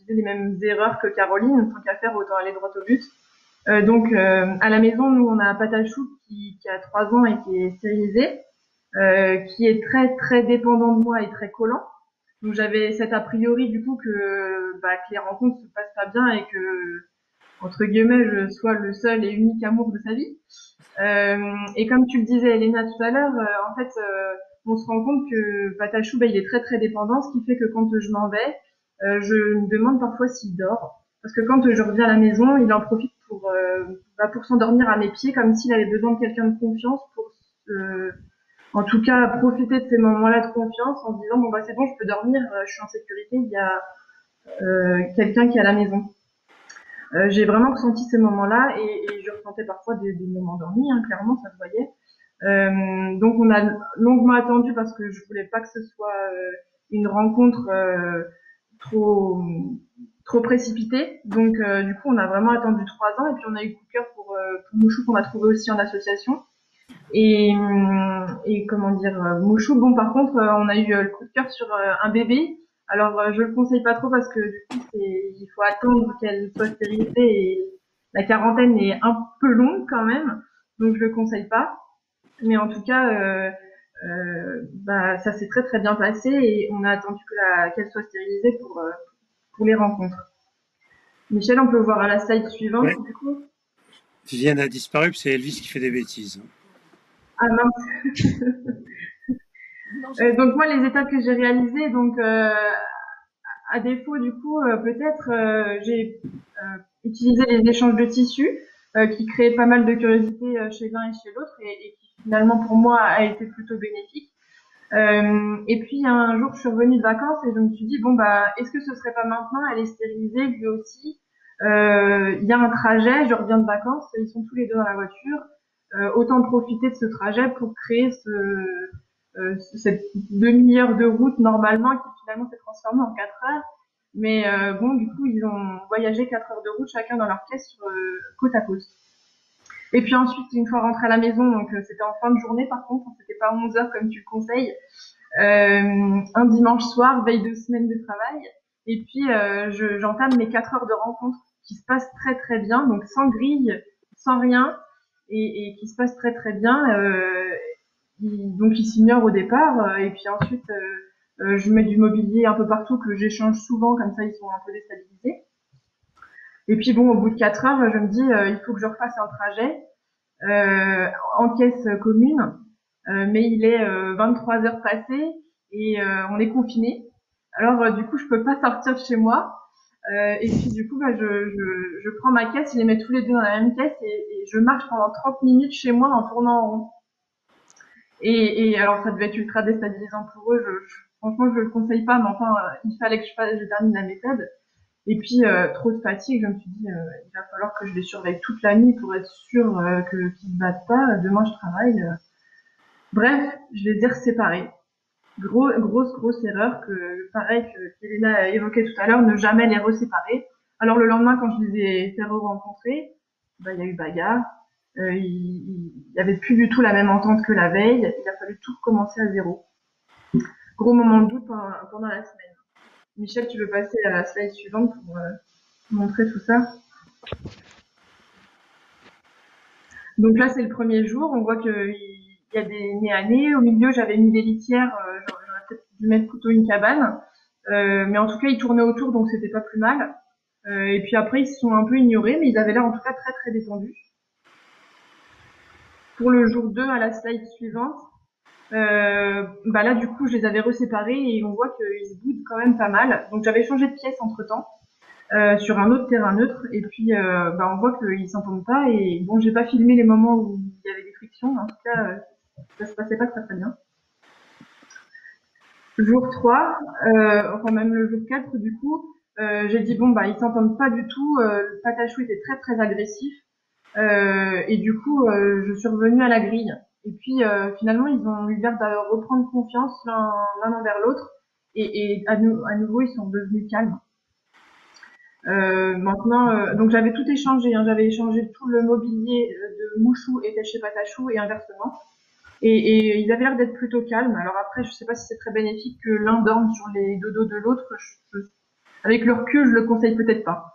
les mêmes erreurs que Caroline, tant qu'à faire autant aller droit au but. Donc à la maison, nous on a un Patachou qui a 3 ans et qui est stérilisé, qui est très très dépendant de moi et très collant. Donc j'avais cet a priori du coup que les rencontres se passent pas bien et que entre guillemets je sois le seul et unique amour de sa vie. Et comme tu le disais Elena tout à l'heure, en fait on se rend compte que Patachou il est très très dépendant, ce qui fait que quand je m'en vais, je me demande parfois s'il dort. Parce que quand je reviens à la maison, il en profite pour s'endormir à mes pieds, comme s'il avait besoin de quelqu'un de confiance pour en tout cas profiter de ces moments-là de confiance en se disant bon c'est bon, je peux dormir, je suis en sécurité, il y a quelqu'un qui est à la maison. J'ai vraiment ressenti ces moments-là et je ressentais parfois des moments d'ennui, clairement ça se voyait. Donc on a longuement attendu parce que je voulais pas que ce soit une rencontre trop précipitée. Donc du coup on a vraiment attendu 3 ans et puis on a eu coup de cœur pour Mouchou qu'on a trouvé aussi en association. Et comment dire, Mouchou, bon par contre on a eu le coup de cœur sur un bébé. Alors je le conseille pas trop parce que du coup il faut attendre qu'elle soit stérilisée et la quarantaine est un peu longue quand même, donc je le conseille pas. Mais en tout cas ça s'est très très bien passé et on a attendu qu'elle soit stérilisée pour les rencontres. Michel, on peut voir à la slide suivante du coup. Viviane a disparu, c'est Elvis qui fait des bêtises. Ah mince. Donc moi les étapes que j'ai réalisées, donc à défaut du coup peut-être j'ai utilisé les échanges de tissus qui créaient pas mal de curiosité chez l'un et chez l'autre et qui finalement pour moi a été plutôt bénéfique. Et puis un jour je suis revenue de vacances et je me suis dit bon est-ce que ce serait pas maintenant, elle est stérilisée lui aussi, il y a un trajet, je reviens de vacances, ils sont tous les deux dans la voiture, autant profiter de ce trajet pour créer cette demi-heure de route normalement qui finalement s'est transformée en 4 heures. Mais du coup, ils ont voyagé 4 heures de route chacun dans leur caisse côte à côte. Et puis ensuite, une fois rentré à la maison, donc c'était en fin de journée par contre, c'était pas 11 heures comme tu le conseilles, un dimanche soir, veille de semaine de travail, et puis j'entame mes 4 heures de rencontre qui se passent très très bien, donc sans grille, sans rien, et qui se passent très très bien. Donc ils s'ignorent au départ et puis ensuite je mets du mobilier un peu partout que j'échange souvent, comme ça ils sont un peu déstabilisés. Et puis bon, au bout de 4 heures, je me dis il faut que je refasse un trajet en caisse commune, mais il est 23 heures passées et on est confiné. Alors du coup je peux pas sortir de chez moi. Et puis du coup je prends ma caisse, je les mets tous les deux dans la même caisse et je marche pendant 30 minutes chez moi en tournant en rond. Et alors ça devait être ultra déstabilisant pour eux. Franchement, je le conseille pas, mais enfin, il fallait que je termine la méthode. Et puis trop de fatigue, je me suis dit, il va falloir que je les surveille toute la nuit pour être sûre qu'ils se battent pas. Demain, je travaille. Bref, je les ai séparés. Grosse erreur que, pareil qu'Elena a évoqué tout à l'heure, ne jamais les reséparer. Alors le lendemain, quand je les ai fait rencontrer, il y a eu bagarre. Il y avait plus du tout la même entente que la veille. Il a fallu tout recommencer à zéro. Gros moment de doute pendant la semaine. Michel, tu veux passer à la slide suivante pour montrer tout ça? Donc là, c'est le premier jour. On voit qu'il y a des nez à nez. Au milieu, j'avais mis des litières. J'aurais peut-être dû mettre plutôt une cabane. Mais en tout cas, ils tournaient autour, donc c'était pas plus mal. Et puis après, ils se sont un peu ignorés, mais ils avaient l'air en tout cas très très détendus. Pour le jour 2, à la slide suivante, là du coup je les avais reséparés et on voit qu'ils se boudent quand même pas mal. Donc j'avais changé de pièce entre temps sur un autre terrain neutre et puis on voit qu'ils s'entendent pas et bon, j'ai pas filmé les moments où il y avait des frictions, mais en tout cas ça se passait pas très très bien. Jour 3, enfin même le jour 4 du coup, j'ai dit ils s'entendent pas du tout, le Patachou était très très agressif. Et du coup, je suis revenue à la grille. Et puis finalement, ils ont eu l'air de reprendre confiance l'un envers l'autre. et à nouveau, ils sont devenus calmes. Maintenant, donc j'avais tout échangé, hein, j'avais échangé tout le mobilier de Mouchou était chez Patachou et inversement. Et ils avaient l'air d'être plutôt calmes. Alors après, je sais pas si c'est très bénéfique que l'un dorme sur les dodos de l'autre. Avec le recul, je le conseille peut-être pas.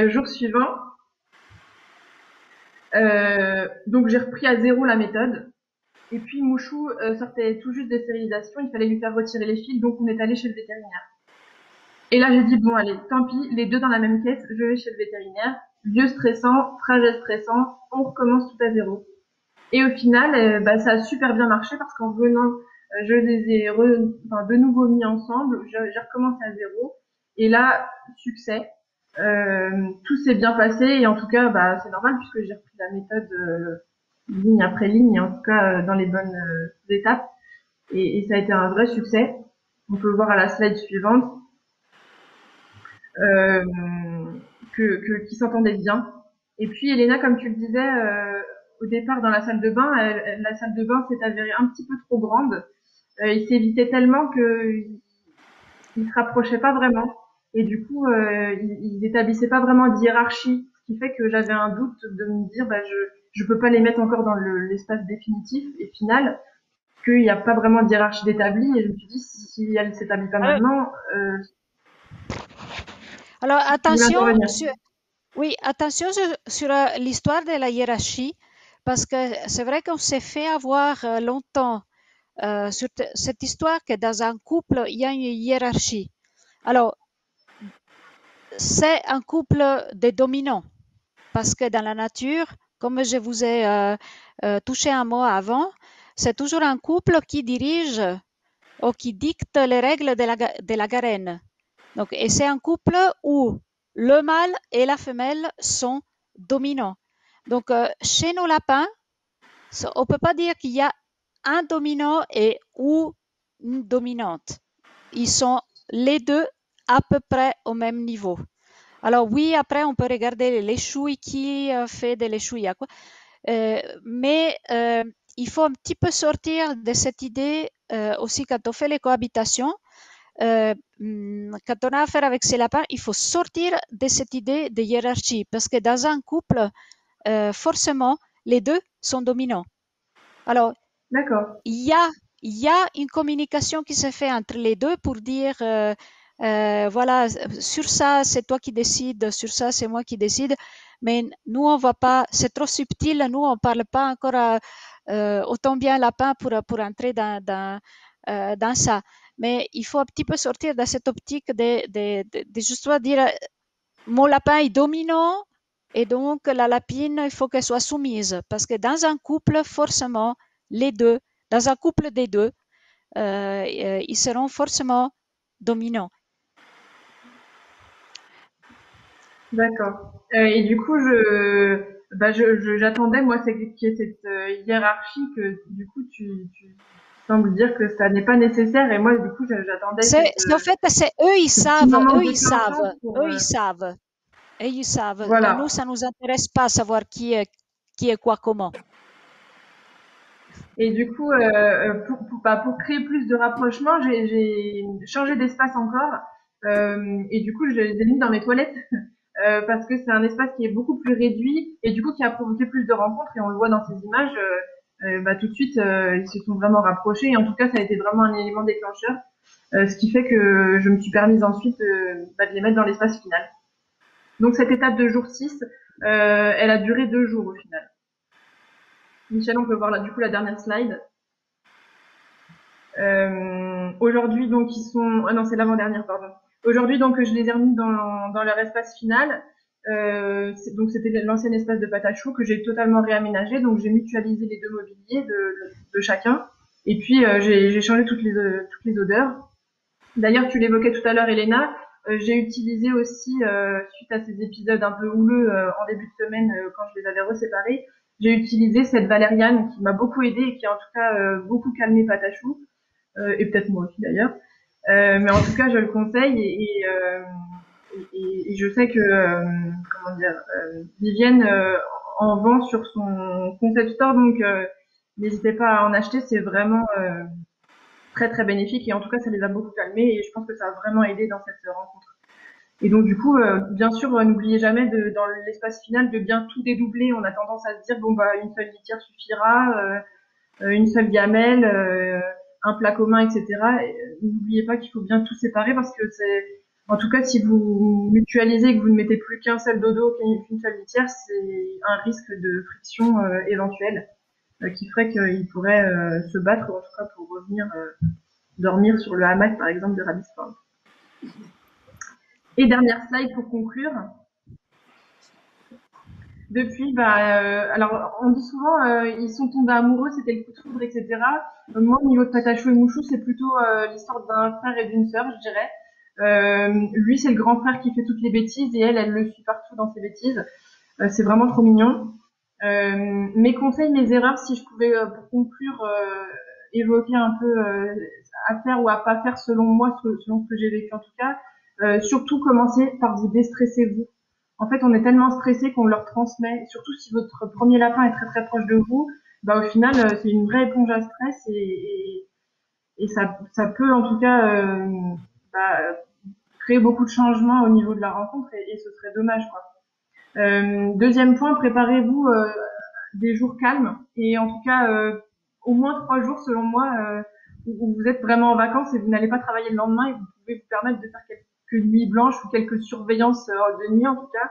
Jour suivant, donc j'ai repris à zéro la méthode. Et puis Mouchou sortait tout juste des stérilisations, il fallait lui faire retirer les fils, donc on est allé chez le vétérinaire. Et là j'ai dit bon allez, tant pis, les deux dans la même caisse, je vais chez le vétérinaire. Lieu stressant, trajet stressant, on recommence tout à zéro. Et au final, ça a super bien marché parce qu'en venant, je les ai de nouveau mis ensemble, j'ai recommencé à zéro. Et là, succès. Tout s'est bien passé et en tout cas, c'est normal puisque j'ai repris la méthode ligne après ligne, et en tout cas dans les bonnes étapes. Et ça a été un vrai succès. On peut voir à la slide suivante qui s'entendaient bien. Et puis Elena, comme tu le disais, au départ dans la salle de bain, la salle de bain s'est avérée un petit peu trop grande. Ils s'évitaient tellement qu'ils se rapprochaient pas vraiment. Et du coup, ils établissaient pas vraiment de hiérarchie, ce qui fait que j'avais un doute de me dire, je peux pas les mettre encore dans l'espace définitif et final, qu'il n'y a pas vraiment de hiérarchie d'établie. Et je me suis dit, si elle s'établit pas maintenant, alors attention, oui, attention sur l'histoire de la hiérarchie, parce que c'est vrai qu'on s'est fait avoir longtemps sur cette histoire que dans un couple, il y a une hiérarchie. Alors, c'est un couple de dominants, parce que dans la nature, comme je vous ai touché un mot avant, c'est toujours un couple qui dirige ou qui dicte les règles de la garenne. Donc, et c'est un couple où le mâle et la femelle sont dominants. Donc, chez nos lapins, on ne peut pas dire qu'il y a un dominant ou une dominante. Ils sont les deux à peu près au même niveau. Alors oui, après, on peut regarder les chouilles, qui fait de l'échouille, quoi. Mais il faut un petit peu sortir de cette idée aussi quand on fait les cohabitations. Quand on a affaire avec ces lapins, il faut sortir de cette idée de hiérarchie parce que dans un couple, forcément, les deux sont dominants. Alors, il y a une communication qui se fait entre les deux pour dire, voilà, sur ça, c'est toi qui décides, sur ça, c'est moi qui décide. Mais nous, on va pas, c'est trop subtil, nous, on parle pas encore autant bien lapin pour entrer dans ça. Mais il faut un petit peu sortir de cette optique de justement dire mon lapin est dominant et donc la lapine, il faut qu'elle soit soumise. Parce que dans un couple, forcément, les deux, dans un couple des deux, ils seront forcément dominants. D'accord. Et du coup, j'attendais, moi, qu'il y ait cette hiérarchie que, du coup, tu sembles dire que ça n'est pas nécessaire. Et moi, du coup, j'attendais en fait, c'est eux, ils savent. Et ils savent. Voilà. Nous, ça nous intéresse pas savoir qui est quoi, comment. Et du coup, pour créer plus de rapprochement, j'ai changé d'espace encore. Et du coup, je les ai mis dans mes toilettes. Parce que c'est un espace qui est beaucoup plus réduit et du coup qui a provoqué plus de rencontres et on le voit dans ces images tout de suite ils se sont vraiment rapprochés et en tout cas ça a été vraiment un élément déclencheur ce qui fait que je me suis permise ensuite de les mettre dans l'espace final. Donc cette étape de jour 6 elle a duré 2 jours au final. Michel, on peut voir là du coup la dernière slide. Aujourd'hui donc ils sont non c'est l'avant-dernière pardon. Aujourd'hui, donc, je les ai remis dans leur espace final. Donc, c'était l'ancien espace de Patachou que j'ai totalement réaménagé. Donc, j'ai mutualisé les deux mobiliers de chacun. Et puis, j'ai changé toutes les odeurs. D'ailleurs, tu l'évoquais tout à l'heure, Elena. J'ai utilisé aussi, suite à ces épisodes un peu houleux en début de semaine, quand je les avais reséparés, j'ai utilisé cette valériane qui m'a beaucoup aidée et qui a en tout cas beaucoup calmé Patachou. Et peut-être moi aussi d'ailleurs. Mais en tout cas, je le conseille et je sais que Vivienne en vend sur son concept store, donc n'hésitez pas à en acheter, c'est vraiment très très bénéfique et en tout cas ça les a beaucoup calmés et je pense que ça a vraiment aidé dans cette rencontre. Et donc du coup, bien sûr, n'oubliez jamais dans l'espace final de bien tout dédoubler. On a tendance à se dire bon bah une seule litière suffira, une seule gamelle, un plat commun, etc. N'oubliez pas qu'il faut bien tout séparer parce que en tout cas, si vous mutualisez et que vous ne mettez plus qu'un seul dodo, qu'une seule litière, c'est un risque de friction éventuelle qui ferait qu'il pourrait se battre, en tout cas pour revenir dormir sur le hamac, par exemple, de Rabbitsford. Et dernière slide pour conclure. Depuis, alors on dit souvent ils sont tombés amoureux, c'était le coup de foudre, etc. Moi, au niveau de Patachou et Mouchou, c'est plutôt l'histoire d'un frère et d'une sœur, je dirais. Lui, c'est le grand frère qui fait toutes les bêtises et elle le suit partout dans ses bêtises. C'est vraiment trop mignon. Mes conseils, mes erreurs, si je pouvais, pour conclure, évoquer un peu à faire ou à pas faire selon moi, selon ce que j'ai vécu en tout cas. Surtout commencer par vous déstresser vous. En fait, on est tellement stressé qu'on leur transmet. Surtout si votre premier lapin est très très proche de vous, bah au final c'est une vraie éponge à stress et ça peut en tout cas créer beaucoup de changements au niveau de la rencontre et ce serait dommage quoi. Deuxième point, préparez-vous des jours calmes et en tout cas au moins 3 jours selon moi où vous êtes vraiment en vacances et vous n'allez pas travailler le lendemain et vous pouvez vous permettre de faire quelques nuits blanches ou quelques surveillances de nuit en tout cas.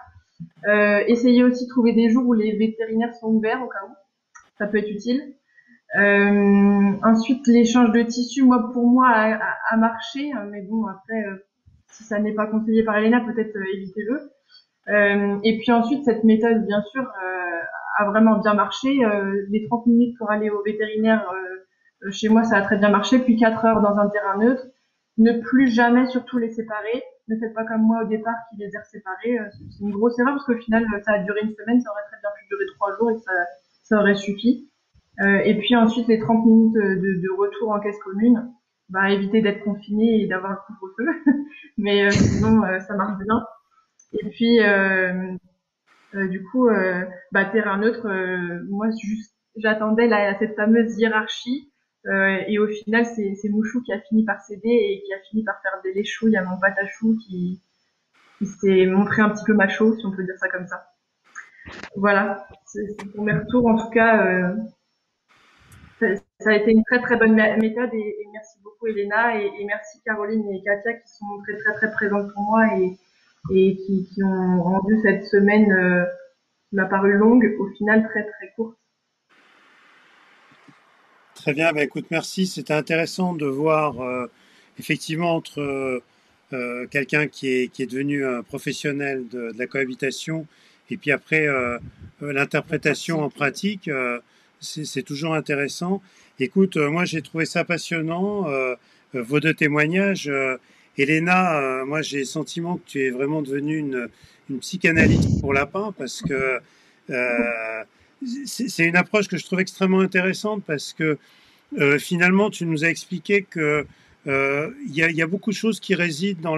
Essayez aussi de trouver des jours où les vétérinaires sont ouverts au cas où, ça peut être utile. Ensuite, l'échange de tissus, pour moi, a marché, mais bon, après, si ça n'est pas conseillé par Elena, peut-être évitez-le. Et puis ensuite, cette méthode, bien sûr, a vraiment bien marché. Les 30 minutes pour aller au vétérinaire, chez moi, ça a très bien marché. Puis 4 heures dans un terrain neutre. Ne plus jamais, surtout, les séparer. Ne faites pas comme moi au départ qui les a séparés. C'est une grosse erreur parce qu'au final, ça a duré une semaine. Ça aurait très bien pu durer 3 jours et ça aurait suffi. Et puis ensuite, les 30 minutes de retour en caisse commune. Évitez d'être confiné et d'avoir le couvre-feu. Mais sinon, ça marche bien. Et puis, du coup, terrain neutre, moi, j'attendais cette fameuse hiérarchie. Et au final, c'est Mouchou qui a fini par céder et qui a fini par faire des léchouilles à mon Patachou qui s'est montré un petit peu macho, si on peut dire ça comme ça. Voilà, c'est pour mes retours. En tout cas, ça a été une très très bonne méthode et merci beaucoup Elena et merci Caroline et Katia qui sont très très très présentes pour moi et qui ont rendu cette semaine qui m'a paru longue, au final très très courte. Très bien, écoute, merci. C'était intéressant de voir effectivement entre quelqu'un qui est devenu un professionnel de la cohabitation et puis après l'interprétation en pratique, c'est toujours intéressant. Écoute, moi j'ai trouvé ça passionnant, vos deux témoignages. Elena, moi j'ai le sentiment que tu es vraiment devenue une psychanalyste pour lapin parce que c'est une approche que je trouve extrêmement intéressante parce que finalement tu nous as expliqué que y a beaucoup de choses qui résident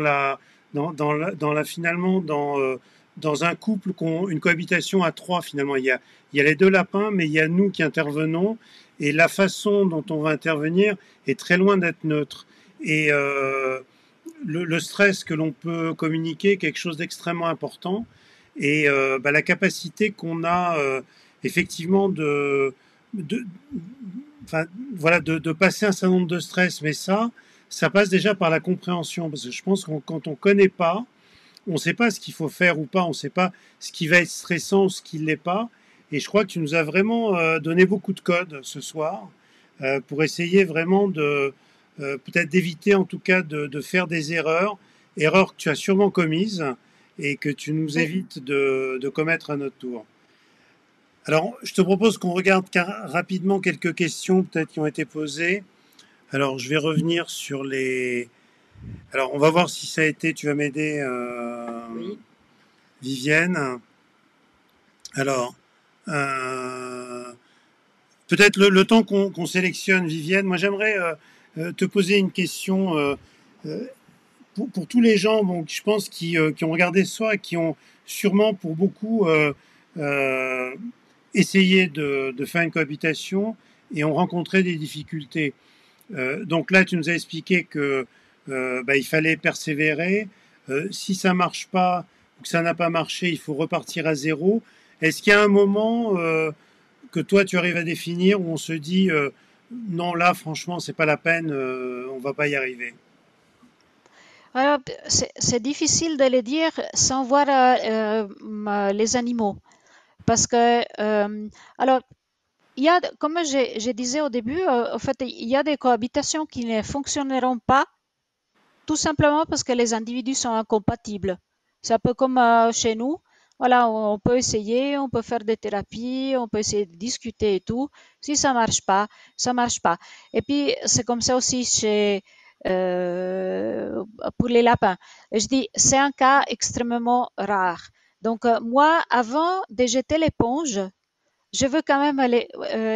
dans un couple, une cohabitation à 3 finalement. Il y a les 2 lapins, mais il y a nous qui intervenons et la façon dont on va intervenir est très loin d'être neutre. Et le stress que l'on peut communiquer est quelque chose d'extrêmement important et la capacité qu'on a effectivement de passer un certain nombre de stress, mais ça passe déjà par la compréhension, parce que je pense que quand on connaît pas, on ne sait pas ce qu'il faut faire ou pas, on ne sait pas ce qui va être stressant ou ce qui ne l'est pas, et je crois que tu nous as vraiment donné beaucoup de codes ce soir pour essayer vraiment de peut-être d'éviter en tout cas de faire des erreurs que tu as sûrement commises et que tu nous évites de commettre à notre tour. Alors, je te propose qu'on regarde rapidement quelques questions peut-être qui ont été posées. Alors, je vais revenir sur les... Alors, on va voir si ça a été... Tu vas m'aider, Oui. Vivienne. Alors, peut-être le temps qu'on sélectionne, Vivienne, moi j'aimerais te poser une question pour tous les gens, je pense, qui ont regardé ce soir et qui ont sûrement pour beaucoup essayé de faire une cohabitation et ont rencontré des difficultés. Donc là, tu nous as expliqué que il fallait persévérer. Si ça marche pas ou que ça n'a pas marché, il faut repartir à zéro. Est-ce qu'il y a un moment que toi tu arrives à définir où on se dit non, là franchement c'est pas la peine, on va pas y arriver? Alors, c'est difficile de le dire sans voir les animaux. Parce que, alors, il y a, comme je disais au début, en fait, il y a des cohabitations qui ne fonctionneront pas tout simplement parce que les individus sont incompatibles. C'est un peu comme chez nous. Voilà, on peut essayer, on peut faire des thérapies, on peut essayer de discuter et tout. Si ça marche pas, ça marche pas. Et puis, c'est comme ça aussi pour les lapins. Et je dis, c'est un cas extrêmement rare. Donc, moi, avant de jeter l'éponge, je veux quand même aller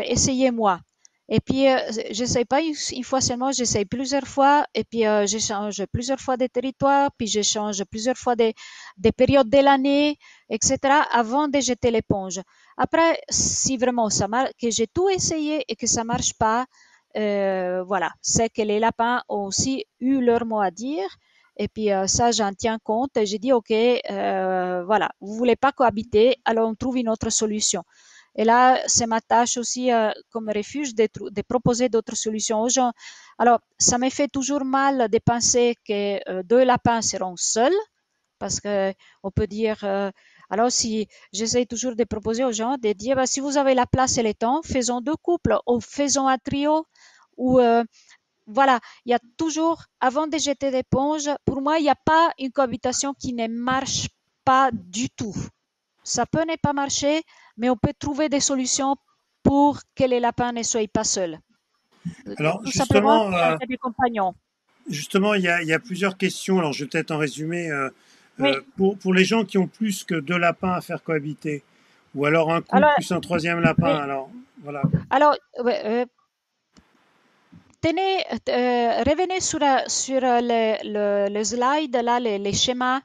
essayer moi. Et puis, j'essaye pas une fois seulement, j'essaye plusieurs fois. Et puis, j'échange plusieurs fois des territoires, puis j'échange plusieurs fois des périodes de l'année, etc., avant de jeter l'éponge. Après, si vraiment que j'ai tout essayé et que ça marche pas, voilà, c'est que les lapins ont aussi eu leur mot à dire. Et puis ça, j'en tiens compte. Et j'ai dit, OK, voilà, vous voulez pas cohabiter, alors on trouve une autre solution. Et là, c'est ma tâche aussi comme refuge de proposer d'autres solutions aux gens. Alors, ça me fait toujours mal de penser que deux lapins seront seuls, parce que on peut dire, alors si j'essaie toujours de proposer aux gens de dire, bah, si vous avez la place et le temps, faisons deux couples ou faisons un trio, ou voilà, il y a toujours, avant de jeter l'éponge, pour moi, il n'y a pas une cohabitation qui ne marche pas du tout. Ça peut ne pas marcher, mais on peut trouver des solutions pour que les lapins ne soient pas seuls. Alors Tout simplement, justement, c'est des compagnons. justement, il y a plusieurs questions. Alors je vais peut-être en résumer. Oui. Pour les gens qui ont plus que deux lapins à faire cohabiter, ou alors un couple Alors, plus un troisième lapin. oui. Alors voilà. Alors, revenez sur le slide, là, les schémas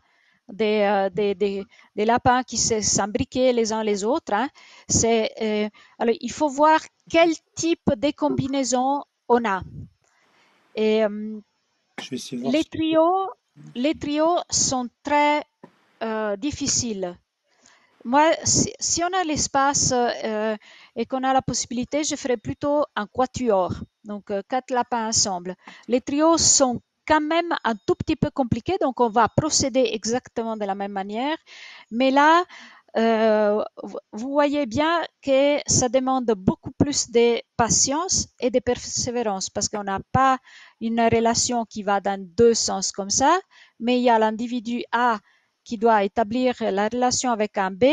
des lapins qui s'imbriquaient les uns les autres. Hein. Alors, il faut voir quel type de combinaison on a. Et Je vais essayer de voir les trios sont très difficiles. Moi, si on a l'espace et qu'on a la possibilité, je ferais plutôt un quatuor, donc 4 lapins ensemble. Les trios sont quand même un tout petit peu compliqués, donc on va procéder exactement de la même manière. Mais là, vous voyez bien que ça demande beaucoup plus de patience et de persévérance parce qu'on n'a pas une relation qui va dans deux sens comme ça, mais il y a l'individu A qui doit établir la relation avec un B,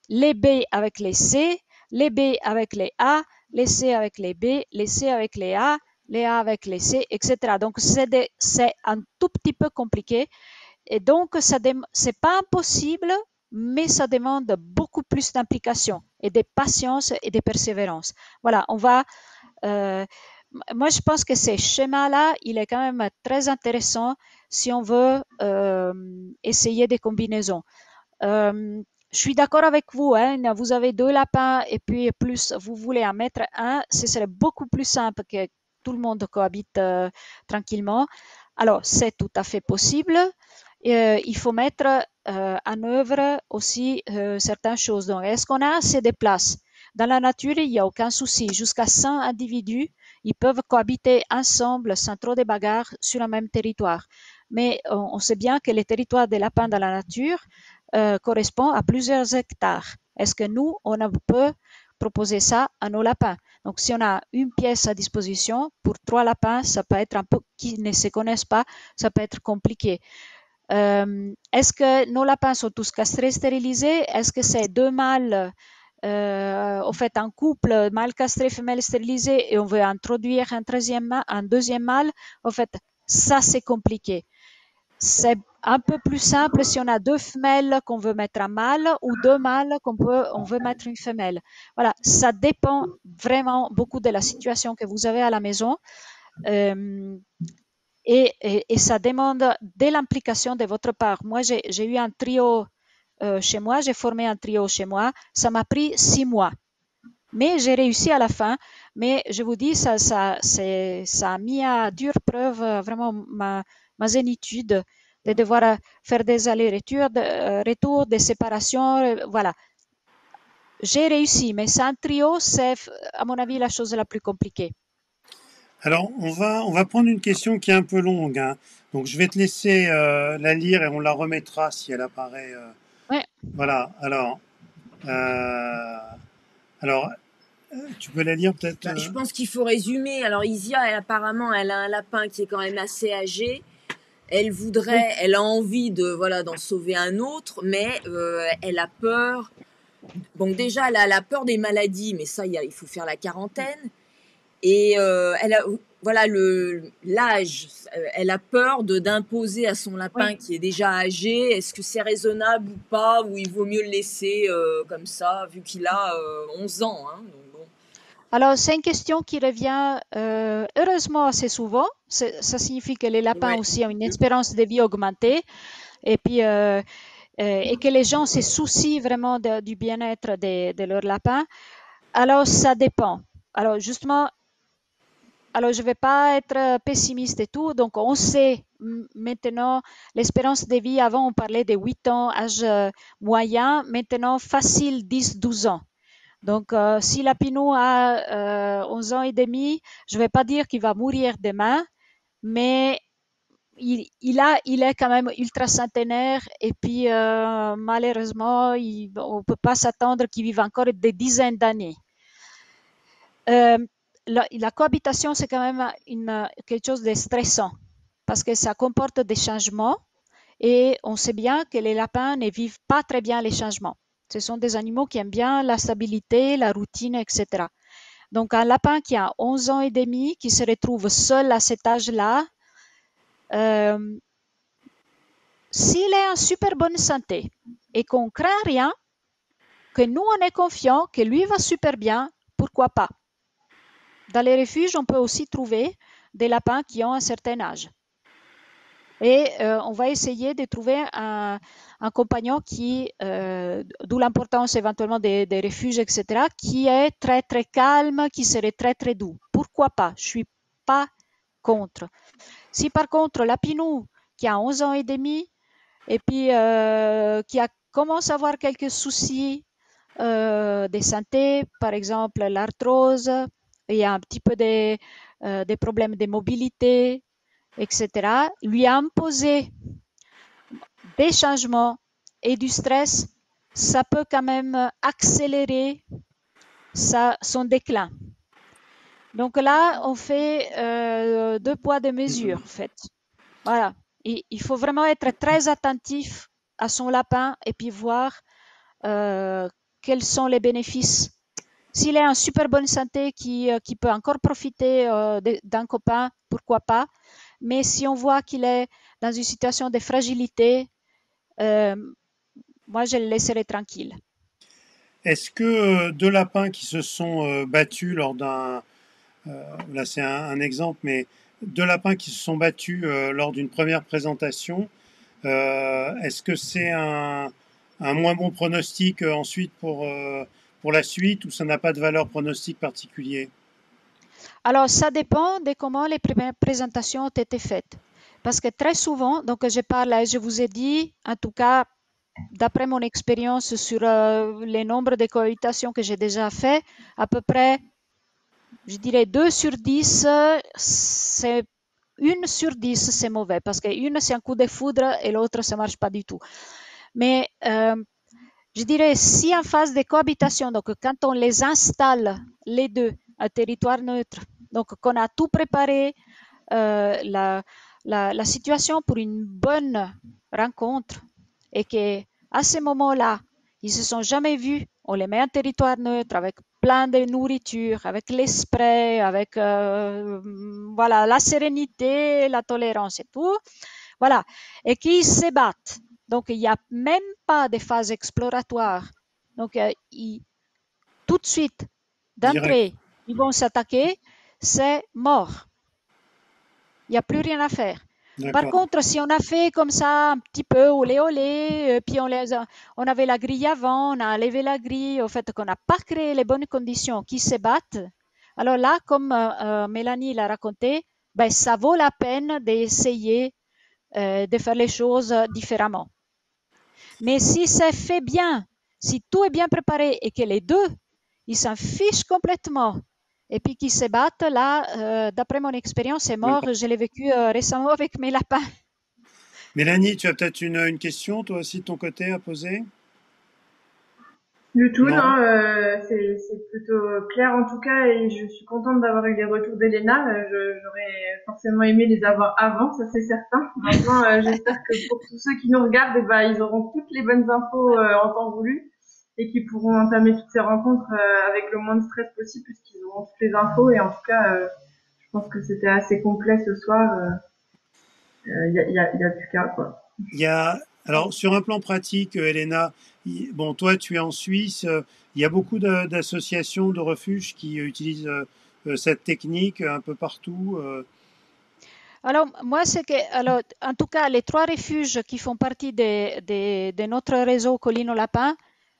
les B avec les C, les B avec les A, les C avec les B, les C avec les A avec les C, etc. Donc, c'est un tout petit peu compliqué. Et donc, c'est pas impossible, mais ça demande beaucoup plus d'implication et de patience et de persévérance. Voilà, moi, je pense que ce schéma-là, il est quand même très intéressant si on veut essayer des combinaisons. Je suis d'accord avec vous, hein, vous avez deux lapins et puis plus vous voulez en mettre un, ce serait beaucoup plus simple que tout le monde cohabite tranquillement. Alors, c'est tout à fait possible. Il faut mettre en œuvre aussi certaines choses. Donc, est-ce qu'on a assez de place? Dans la nature, il n'y a aucun souci. Jusqu'à 100 individus, ils peuvent cohabiter ensemble sans trop de bagarres sur un même territoire. Mais on sait bien que le territoire des lapins dans la nature correspond à plusieurs hectares. Est-ce que nous, on peut proposer ça à nos lapins? Donc, si on a une pièce à disposition pour 3 lapins, ça peut être un peu, qui ne se connaissent pas, ça peut être compliqué. Est-ce que nos lapins sont tous castrés, stérilisés? Est-ce que c'est deux mâles, au fait, un couple mâle castré, femelle stérilisée, et on veut introduire un deuxième mâle? Au fait, ça c'est compliqué. C'est un peu plus simple si on a deux femelles qu'on veut mettre un mâle ou deux mâles on veut mettre une femelle. Voilà, ça dépend vraiment beaucoup de la situation que vous avez à la maison. Et ça demande de l'implication de votre part. Moi, j'ai eu un trio chez moi, j'ai formé un trio chez moi. Ça m'a pris 6 mois. Mais j'ai réussi à la fin. Mais je vous dis, ça a mis à dure preuve vraiment ma zénitude de devoir faire des allers-retours, retours, des séparations. Voilà. J'ai réussi, mais c'est un trio, c'est à mon avis la chose la plus compliquée. Alors, on va prendre une question qui est un peu longue, hein. Donc, je vais te laisser la lire et on la remettra si elle apparaît. Ouais. Voilà. Euh, alors, tu peux la lire peut-être Je pense qu'il faut résumer. Alors Isia, apparemment, elle a un lapin qui est quand même assez âgé. Elle voudrait, elle a envie de d'en sauver un autre, mais elle a peur. Bon, déjà, elle a la peur des maladies, mais ça, il faut faire la quarantaine. Et elle a l'âge. Elle a peur d'imposer à son lapin qui est déjà âgé. Est-ce que c'est raisonnable ou pas, ou il vaut mieux le laisser comme ça, vu qu'il a 11 ans, hein, donc bon. Alors, c'est une question qui revient heureusement assez souvent. Ça signifie que les lapins aussi ont une espérance de vie augmentée et puis et que les gens se soucient vraiment du bien-être de leurs lapins. Alors, ça dépend. Alors, justement, je ne vais pas être pessimiste et tout. Donc, on sait maintenant l'espérance de vie. Avant, on parlait de 8 ans, âge moyen. Maintenant, facile, 10-12 ans. Donc, si Lapinou a 11 ans et demi, je ne vais pas dire qu'il va mourir demain, mais il est quand même ultra centenaire et puis malheureusement, on ne peut pas s'attendre qu'il vive encore des dizaines d'années. La cohabitation, c'est quand même quelque chose de stressant parce que ça comporte des changements et on sait bien que les lapins ne vivent pas très bien les changements. Ce sont des animaux qui aiment bien la stabilité, la routine, etc. Donc, un lapin qui a 11 ans et demi, qui se retrouve seul à cet âge-là, s'il est en super bonne santé et qu'on ne craint rien, que nous, on est confiant, que lui va super bien, pourquoi pas? Dans les refuges, on peut aussi trouver des lapins qui ont un certain âge. Et on va essayer de trouver un compagnon qui, d'où l'importance éventuellement des refuges, etc., qui est très, très calme, qui serait très, très doux. Pourquoi pas? Je ne suis pas contre. Si par contre, Lapinou, qui a 11 ans et demi, et puis qui commence à avoir quelques soucis de santé, par exemple l'arthrose, il y a un petit peu des problèmes de mobilité, etc., lui imposer des changements et du stress, ça peut quand même accélérer son déclin. Donc là, on fait 2 poids, 2 mesures, en fait. Voilà. Il faut vraiment être très attentif à son lapin et puis voir quels sont les bénéfices. S'il est en super bonne santé, qui peut encore profiter d'un copain, pourquoi pas. Mais si on voit qu'il est dans une situation de fragilité, moi, je le laisserai tranquille. Est-ce que deux lapins qui se sont battus lors d'un... là, c'est un exemple, mais deux lapins qui se sont battus lors d'une première présentation, est-ce que c'est un moins bon pronostic ensuite pour la suite ou ça n'a pas de valeur pronostic particulier? Alors, ça dépend de comment les premières présentations ont été faites. Parce que très souvent, donc je parle, je vous ai dit, en tout cas, d'après mon expérience sur les nombres de cohabitations que j'ai déjà fait, à peu près, je dirais 2 sur 10, c'est 1 sur 10, c'est mauvais parce qu'une, c'est un coup de foudre et l'autre, ça ne marche pas du tout. Mais je dirais, si en phase de cohabitation, donc quand on les installe les deux à territoire neutre, donc qu'on a tout préparé, la situation pour une bonne rencontre et qu'à ce moment-là, ils se sont jamais vus, on les met en territoire neutre avec plein de nourriture, avec les sprays, avec voilà, la sérénité, la tolérance et tout, voilà, et qu'ils se battent. Donc, il n'y a même pas de phase exploratoire. Donc, tout de suite, d'entrée, ils vont s'attaquer, c'est mort. Il n'y a plus rien à faire. Par D'accord. contre, si on a fait comme ça un petit peu olé olé, puis on avait la grille avant, on a levé la grille, au fait qu'on n'a pas créé les bonnes conditions qui se battent, alors là, comme Mélanie l'a raconté, ben, ça vaut la peine d'essayer de faire les choses différemment. Mais si c'est fait bien, si tout est bien préparé et que les deux, ils s'en fichent complètement et puis qu'ils se battent, là, d'après mon expérience, c'est mort. D'accord. Je l'ai vécu récemment avec mes lapins. Mélanie, tu as peut-être une question, toi aussi, de ton côté, à poser? Du tout, Non? non, c'est plutôt clair en tout cas et je suis contente d'avoir eu les retours d'Elena. J'aurais forcément aimé les avoir avant, ça c'est certain. Maintenant, j'espère que pour tous ceux qui nous regardent, eh ben, ils auront toutes les bonnes infos en temps voulu et qu'ils pourront entamer toutes ces rencontres avec le moins de stress possible puisqu'ils auront toutes les infos. Et en tout cas, je pense que c'était assez complet ce soir. Y a plus qu'à quoi. Il y a, alors, sur un plan pratique, Elena, bon, toi, tu es en Suisse, il y a beaucoup d'associations de refuges qui utilisent cette technique un peu partout. Alors, moi, alors, en tout cas, les 3 refuges qui font partie de notre réseau Collines aux Lapins,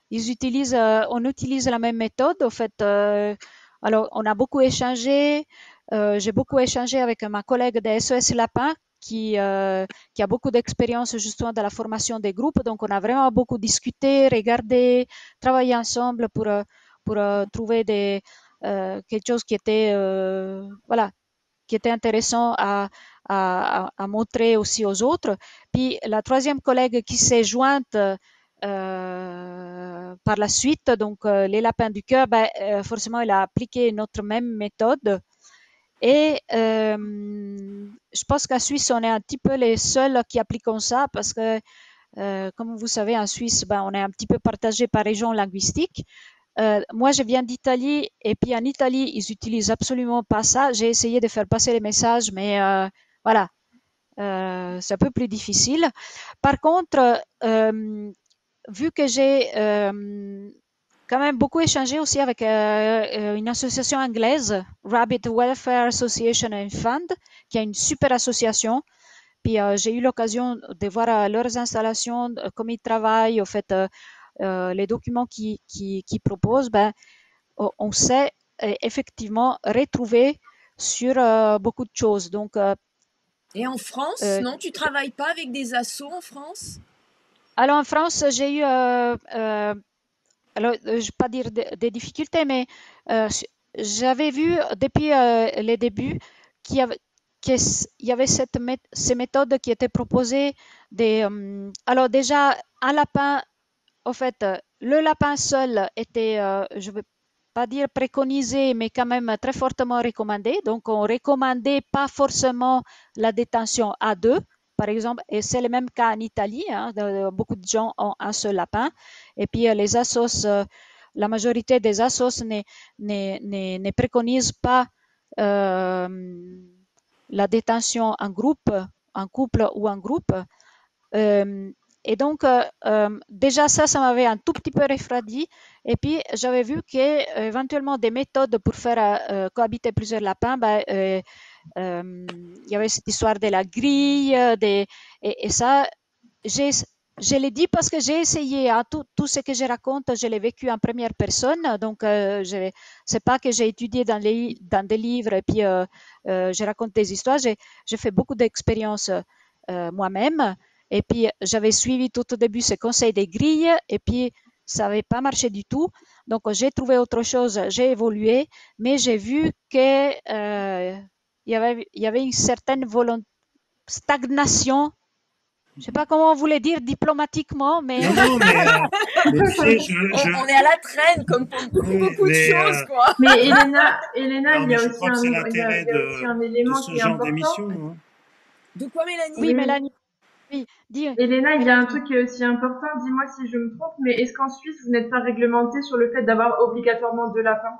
on utilise la même méthode. En fait, alors, on a beaucoup échangé. J'ai beaucoup échangé avec ma collègue de SOS Lapin qui a beaucoup d'expérience justement dans la formation des groupes. Donc, on a vraiment beaucoup discuté, regardé, travaillé ensemble pour trouver quelque chose qui était, voilà, qui était intéressant à montrer aussi aux autres. Puis la 3e collègue qui s'est jointe par la suite, donc les lapins du cœur, ben, forcément, elle a appliqué notre même méthode. Et je pense qu'en Suisse, on est un petit peu les seuls qui appliquons ça parce que, comme vous savez, en Suisse, ben, on est un petit peu partagé par région linguistique. Moi, je viens d'Italie et puis en Italie, ils utilisent absolument pas ça. J'ai essayé de faire passer les messages, mais voilà, c'est un peu plus difficile. Par contre, vu que j'ai quand même beaucoup échangé aussi avec une association anglaise, Rabbit Welfare Association and Fund, qui est une super association. Puis j'ai eu l'occasion de voir leurs installations, comme ils travaillent, au fait, les documents qu'ils proposent, ben, on sait effectivement retrouver sur beaucoup de choses. Donc, Et en France, non, tu travailles pas avec des assos en France? alors en France, j'ai eu, alors, je ne vais pas dire des difficultés, mais j'avais vu depuis les débuts qu'il y avait ces méthodes qui étaient proposées. Alors déjà, un lapin, en fait, le lapin seul était, je ne vais pas dire préconisé, mais quand même très fortement recommandé. Donc, on recommandait pas forcément la détention à 2, par exemple, et c'est le même cas en Italie. Hein, beaucoup de gens ont un seul lapin. Et puis, les assos, la majorité des assos ne préconisent pas la détention en groupe, en couple ou en groupe. Et donc, déjà ça m'avait un tout petit peu refroidi. Et puis, j'avais vu qu'éventuellement des méthodes pour faire cohabiter plusieurs lapins, ben, il y avait cette histoire de la grille, et ça, je l'ai dit parce que j'ai essayé. Hein, tout ce que je raconte, je l'ai vécu en première personne. Donc, c'est pas que j'ai étudié dans des livres et puis je raconte des histoires. J'ai fait beaucoup d'expériences moi-même. Et puis, j'avais suivi tout au début ce conseil des grilles et puis ça n'avait pas marché du tout. Donc, j'ai trouvé autre chose, j'ai évolué, mais j'ai vu que il y avait une certaine stagnation. Je ne sais pas comment on voulait dire diplomatiquement, mais... Non, mais tu sais, On est à la traîne, comme pour beaucoup de choses, quoi. Mais Elena, non, il y mais a je aussi crois que c'est l'intérêt un de élément ce qui est genre important. d'émission. Hein. De quoi, Mélanie? Oui, Mélanie. Oui, dis. Elena, il y a un Mélanie. truc qui est aussi important, dis-moi si je me trompe, mais est-ce qu'en Suisse, vous n'êtes pas réglementé sur le fait d'avoir obligatoirement 2 lapins?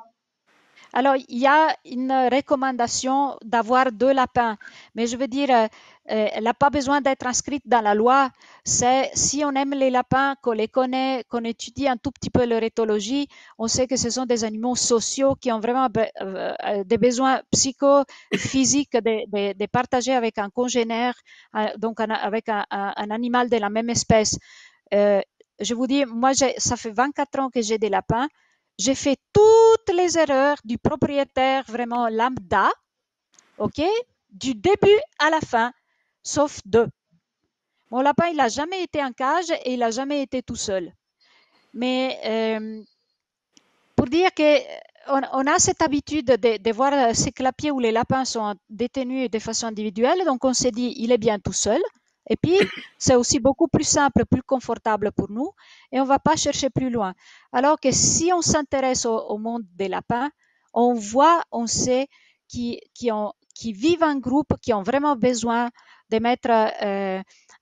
Alors, il y a une recommandation d'avoir 2 lapins, mais je veux dire, elle n'a pas besoin d'être inscrite dans la loi. C'est si on aime les lapins, qu'on les connaît, qu'on étudie un tout petit peu leur éthologie, on sait que ce sont des animaux sociaux qui ont vraiment des besoins psychophysiques de partager avec un congénère, donc avec un animal de la même espèce. Je vous dis, moi, ça fait 24 ans que j'ai des lapins. J'ai fait toutes les erreurs du propriétaire vraiment lambda, ok, du début à la fin, sauf 2. Mon lapin, il n'a jamais été en cage et il n'a jamais été tout seul. Mais pour dire qu'on a cette habitude de voir ces clapiers où les lapins sont détenus de façon individuelle, donc on s'est dit, il est bien tout seul. Et puis, c'est aussi beaucoup plus simple, plus confortable pour nous et on ne va pas chercher plus loin. Alors que si on s'intéresse au monde des lapins, on voit, on sait qui vivent en groupe, qui ont vraiment besoin de mettre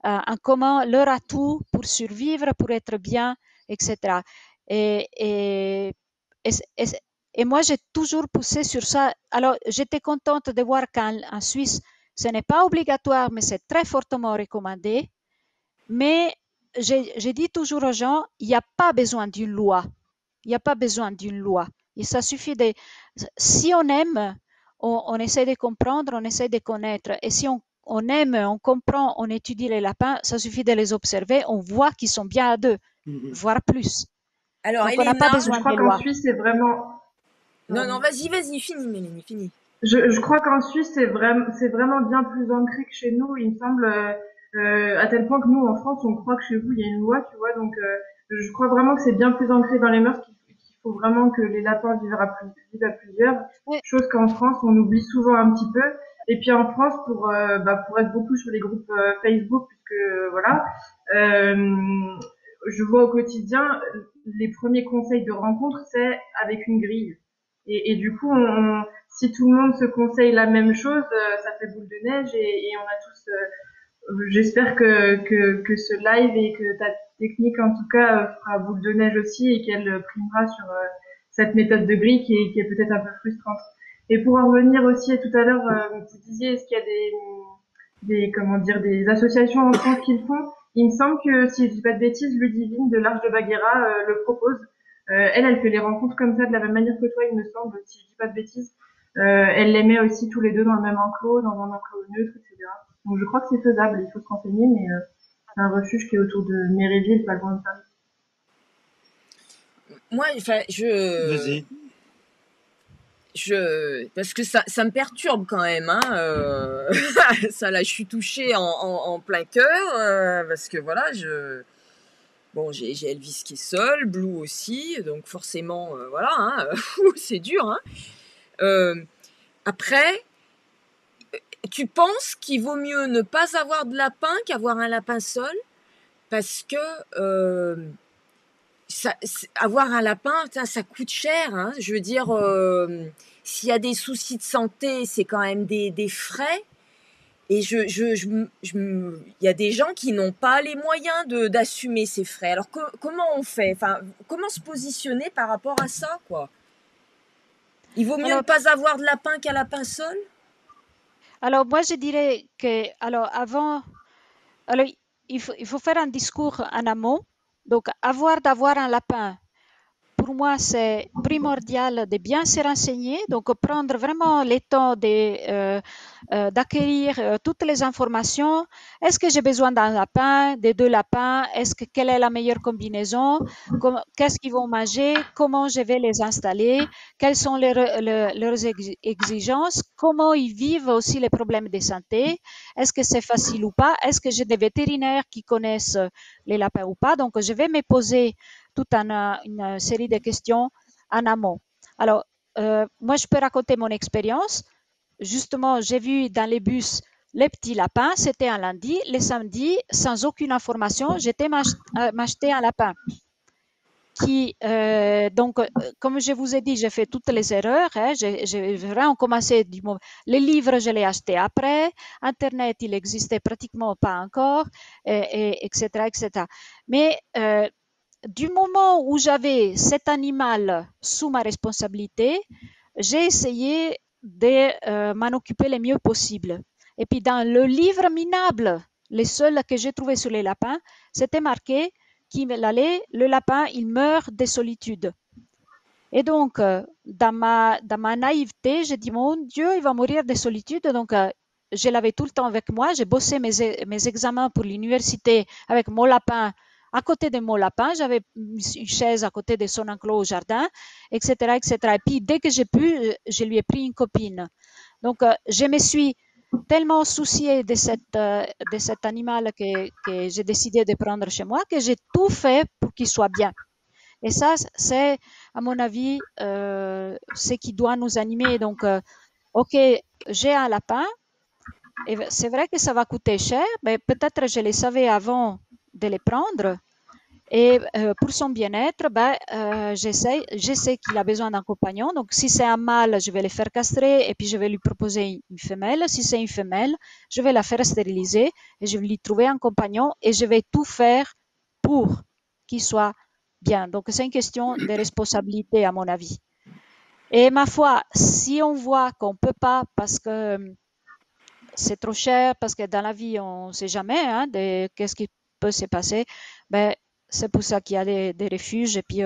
en commun leur atout pour survivre, pour être bien, etc. Et moi, j'ai toujours poussé sur ça. Alors, j'étais contente de voir qu'en Suisse, ce n'est pas obligatoire, mais c'est très fortement recommandé. Mais j'ai dit toujours aux gens, il n'y a pas besoin d'une loi. Il n'y a pas besoin d'une loi. Et ça suffit de... Si on aime, on essaie de comprendre, on essaie de connaître. Et si on aime, on comprend, on étudie les lapins, ça suffit de les observer, on voit qu'ils sont bien à 2, voire plus. Alors, donc, on n'a pas Elena, besoin je crois de qu'en loi. Suisse, c'est vraiment... non, vas-y, finis, Mélanie, finis. Je crois qu'en Suisse, c'est vraiment bien plus ancré que chez nous, il me semble, à tel point que nous, en France, on croit que chez vous, il y a une loi, tu vois, donc je crois vraiment que c'est bien plus ancré dans les mœurs qu'il faut vraiment que les lapins vivent à plusieurs, Oui. chose qu'en France, on oublie souvent un petit peu. Et puis en France, pour être beaucoup sur les groupes Facebook, puisque voilà, je vois au quotidien, les premiers conseils de rencontre, c'est avec une grille. Et du coup, si tout le monde se conseille la même chose, ça fait boule de neige et on a tous. J'espère que ce live et que ta technique en tout cas fera boule de neige aussi et qu'elle primera sur cette méthode de grille qui est peut-être un peu frustrante. Et pour en revenir aussi tout à l'heure, vous disiez est-ce qu'il y a des associations en France qui le font. Il me semble que si je dis pas de bêtises, Ludivine de l'Arche de Baguera le propose. Elle fait les rencontres comme ça de la même manière que toi, il me semble, si je dis pas de bêtises. Elle les met aussi tous les deux dans le même enclos, dans un enclos neutre, etc. Donc je crois que c'est faisable, il faut se renseigner, mais c'est un refuge qui est autour de Méréville, pas loin de Paris. Moi, enfin, Vas-y. parce que ça me perturbe quand même, hein. Ça là, je suis touchée en plein cœur, parce que voilà, bon, j'ai Elvis qui est seul, Blue aussi, donc forcément, voilà, hein, c'est dur, hein. Après, tu penses qu'il vaut mieux ne pas avoir de lapin qu'avoir un lapin seul, parce que avoir un lapin, ça coûte cher, hein. Je veux dire, s'il y a des soucis de santé, c'est quand même des frais. Et il y a des gens qui n'ont pas les moyens d'assumer ces frais. Alors comment on fait? Enfin, comment se positionner par rapport à ça, quoi? Il vaut mieux ne pas avoir de lapin qu'un lapin seul? Alors, moi, je dirais que, alors, il faut faire un discours en amont. Donc, d'avoir un lapin, pour moi, c'est primordial de bien se renseigner, donc prendre vraiment le temps d'acquérir toutes les informations. Est-ce que j'ai besoin d'un lapin, de 2 lapins? Quelle est la meilleure combinaison? Qu'est-ce qu'ils vont manger? Comment je vais les installer? Quelles sont leurs exigences? Comment ils vivent aussi les problèmes de santé? Est-ce que c'est facile ou pas? Est-ce que j'ai des vétérinaires qui connaissent les lapins ou pas? Donc, je vais me poser toute une série de questions en amont. Alors, moi, je peux raconter mon expérience. Justement, j'ai vu dans les bus les petits lapins. C'était un lundi. Le samedi, sans aucune information, j'étais m'acheter un lapin. Donc, comme je vous ai dit, j'ai fait toutes les erreurs. Hein. J'ai vraiment commencé du moment. Les livres, je les acheté après. Internet, il n'existait pratiquement pas encore, etc., etc. Mais du moment où j'avais cet animal sous ma responsabilité, j'ai essayé de m'en occuper le mieux possible. Et puis dans le livre minable, les seuls que j'ai trouvé sur les lapins, c'était marqué le lapin, il meurt de solitude. Et donc, dans ma naïveté, j'ai dit, mon Dieu, il va mourir de solitude. Donc, je l'avais tout le temps avec moi. J'ai bossé mes examens pour l'université avec mon lapin à côté de mon lapin. J'avais une chaise à côté de son enclos au jardin, etc., etc. Et puis, dès que j'ai pu, je lui ai pris une copine. Donc, je me suis tellement souciée de cet animal que j'ai décidé de prendre chez moi que j'ai tout fait pour qu'il soit bien. Et ça, c'est, à mon avis, ce qui doit nous animer. Donc, OK, j'ai un lapin, et c'est vrai que ça va coûter cher, mais peut-être je le savais avant de les prendre. Et pour son bien-être, je sais qu'il a besoin d'un compagnon. Donc, si c'est un mâle, je vais le faire castrer et puis je vais lui proposer une femelle. Si c'est une femelle, je vais la faire stériliser et je vais lui trouver un compagnon et je vais tout faire pour qu'il soit bien. Donc, c'est une question de responsabilité, à mon avis. Et ma foi, si on voit qu'on ne peut pas parce que c'est trop cher, parce que dans la vie, on ne sait jamais hein, qu'est-ce qui peut se passer, ben, c'est pour ça qu'il y a des refuges. Et puis,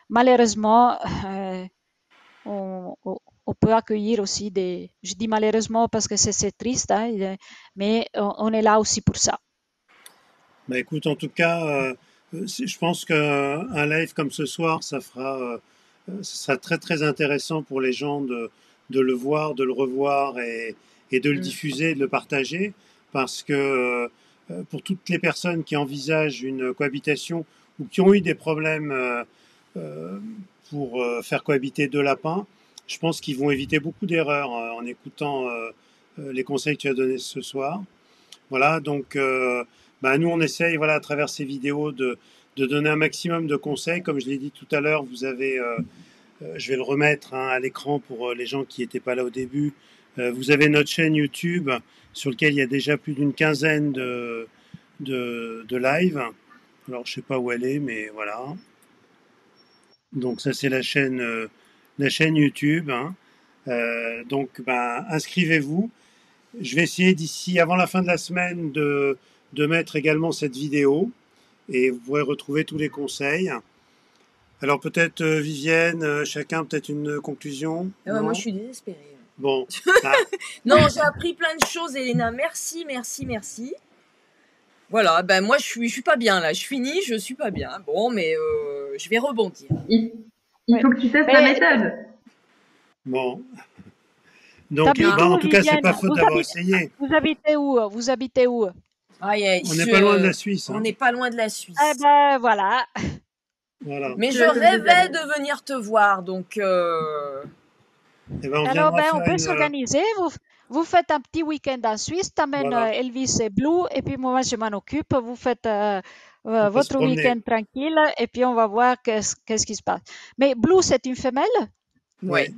malheureusement, on peut accueillir aussi des... Je dis malheureusement parce que c'est triste, hein, mais on est là aussi pour ça. Bah écoute, en tout cas, je pense qu'un live comme ce soir, ça sera très très intéressant pour les gens de le voir, de le revoir et de le diffuser, de le partager, parce que pour toutes les personnes qui envisagent une cohabitation ou qui ont eu des problèmes pour faire cohabiter deux lapins, je pense qu'ils vont éviter beaucoup d'erreurs en écoutant les conseils que tu as donnés ce soir. Voilà, donc nous on essaye à travers ces vidéos de donner un maximum de conseils. Comme je l'ai dit tout à l'heure, vous avez, je vais le remettre à l'écran pour les gens qui n'étaient pas là au début, vous avez notre chaîne YouTube sur laquelle il y a déjà plus d'une quinzaine de lives. Alors je sais pas où elle est, mais voilà. Donc ça c'est la chaîne YouTube. Donc inscrivez-vous. Je vais essayer d'ici, avant la fin de la semaine, de mettre également cette vidéo et vous pourrez retrouver tous les conseils. Alors peut-être Vivienne, chacun peut-être une conclusion. Moi je suis désespérée. Bon. Non, j'ai appris plein de choses, Elena. Merci. Voilà, moi je suis pas bien là. Je finis, je suis pas bien. Bon, mais je vais rebondir. Il faut que tu testes la méthode. Bon. Donc, en tout cas, c'est pas faute d'avoir essayé. Vous habitez où? On n'est pas loin de la Suisse. On n'est pas loin de la Suisse. Eh ben, voilà. Mais je rêvais de venir te voir, donc... Alors, on peut s'organiser. Vous faites un petit week-end en Suisse, t'amènes Elvis et Blue, et puis moi, je m'en occupe. Vous faites votre week-end tranquille, et puis on va voir qu'est-ce qui se passe. Mais Blue, c'est une femelle? Oui.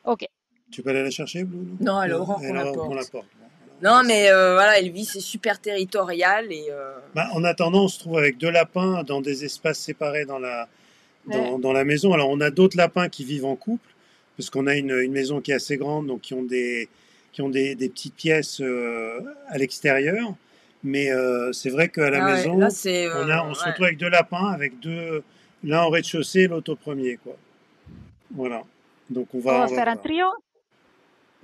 Ok. Tu peux aller la chercher, Blue? Non, elle aura qu'on la porte. Non, mais voilà, Elvis est super territorial. Et, en attendant, on se trouve avec deux lapins dans des espaces séparés dans la maison. Alors, on a d'autres lapins qui vivent en couple, parce qu'on a une maison qui est assez grande, donc qui ont des petites pièces à l'extérieur. Mais c'est vrai qu'à la maison, on se retrouve avec deux lapins, avec l'un au rez-de-chaussée, l'autre au premier, quoi. Voilà. Donc on va faire un trio.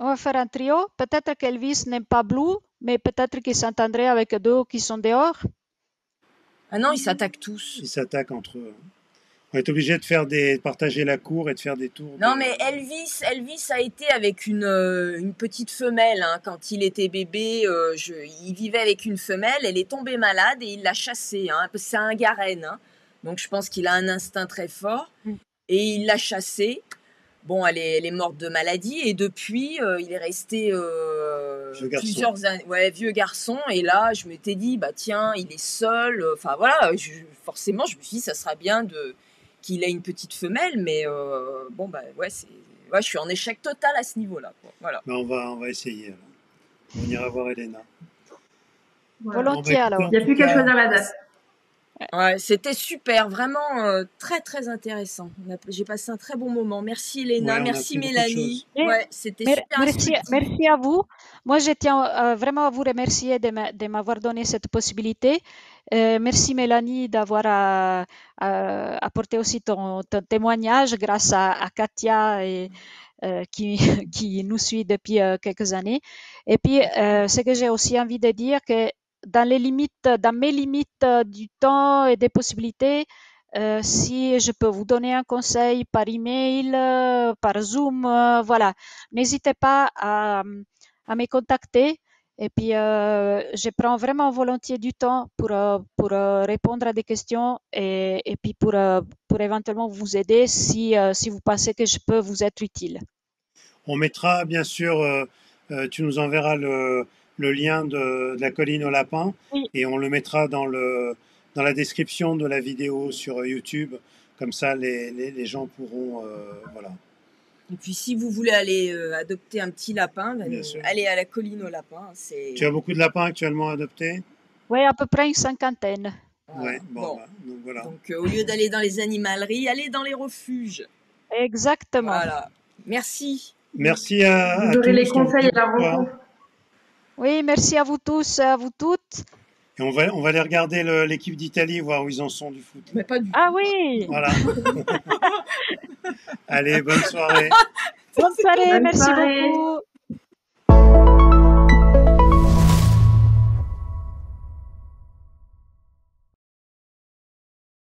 On va faire un trio. Peut-être qu'Elvis n'aime pas Blue, mais peut-être qu'il s'entendrait avec deux qui sont dehors. Ah non, ils s'attaquent tous. Ils s'attaquent entre eux. On est obligé de partager la cour et de faire des tours. Non, mais Elvis a été avec une petite femelle quand il était bébé. Il vivait avec une femelle. Elle est tombée malade et il l'a chassée. C'est un garenne. Donc je pense qu'il a un instinct très fort. Et il l'a chassée. Bon, elle est morte de maladie et depuis, il est resté plusieurs années, vieux garçon. Et là, je m'étais dit, tiens, il est seul. Enfin voilà, forcément, je me suis dit, ça sera bien qu'il ait une petite femelle, mais je suis en échec total à ce niveau-là. Voilà. On va essayer. Alors. On ira voir Elena. Volontiers alors. Il n'y a plus qu'à choisir la date. Ouais, c'était super, vraiment très très intéressant. J'ai passé un très bon moment. Merci Elena, Ouais, on a merci appris beaucoup de Mélanie. choses. Ouais, c'était super Merci, instructif. merci à vous. Moi, je tiens vraiment à vous remercier de m'avoir donné cette possibilité. Merci Mélanie d'avoir apporté aussi ton témoignage grâce à Katia qui, qui nous suit depuis quelques années. Et puis, ce que j'ai aussi envie de dire, que dans mes limites du temps et des possibilités, si je peux vous donner un conseil par email, par Zoom, voilà, n'hésitez pas à me contacter. Et puis, je prends vraiment volontiers du temps pour répondre à des questions et puis pour éventuellement vous aider si vous pensez que je peux vous être utile. On mettra, bien sûr, tu nous enverras le lien de la colline au lapin Oui, et on le mettra dans la description de la vidéo sur YouTube. Comme ça, les gens pourront. Voilà, Et puis si vous voulez aller adopter un petit lapin, bien sûr. allez à la colline au lapin. Tu as beaucoup de lapins actuellement adoptés? oui, à peu près une cinquantaine. Voilà. Ouais, bon, bah, donc voilà. Donc au lieu d'aller dans les animaleries, allez dans les refuges. Exactement. Voilà. Merci. Merci à Vous aurez tous. les conseils et la beaucoup, hein. rencontre. Oui, merci à vous tous, à vous toutes. Et on va aller regarder l'équipe d'Italie, voir où ils en sont du foot. Mais pas du Ah tout. oui, Voilà. Allez, bonne soirée. bonne soirée, Bonne merci soirée. beaucoup.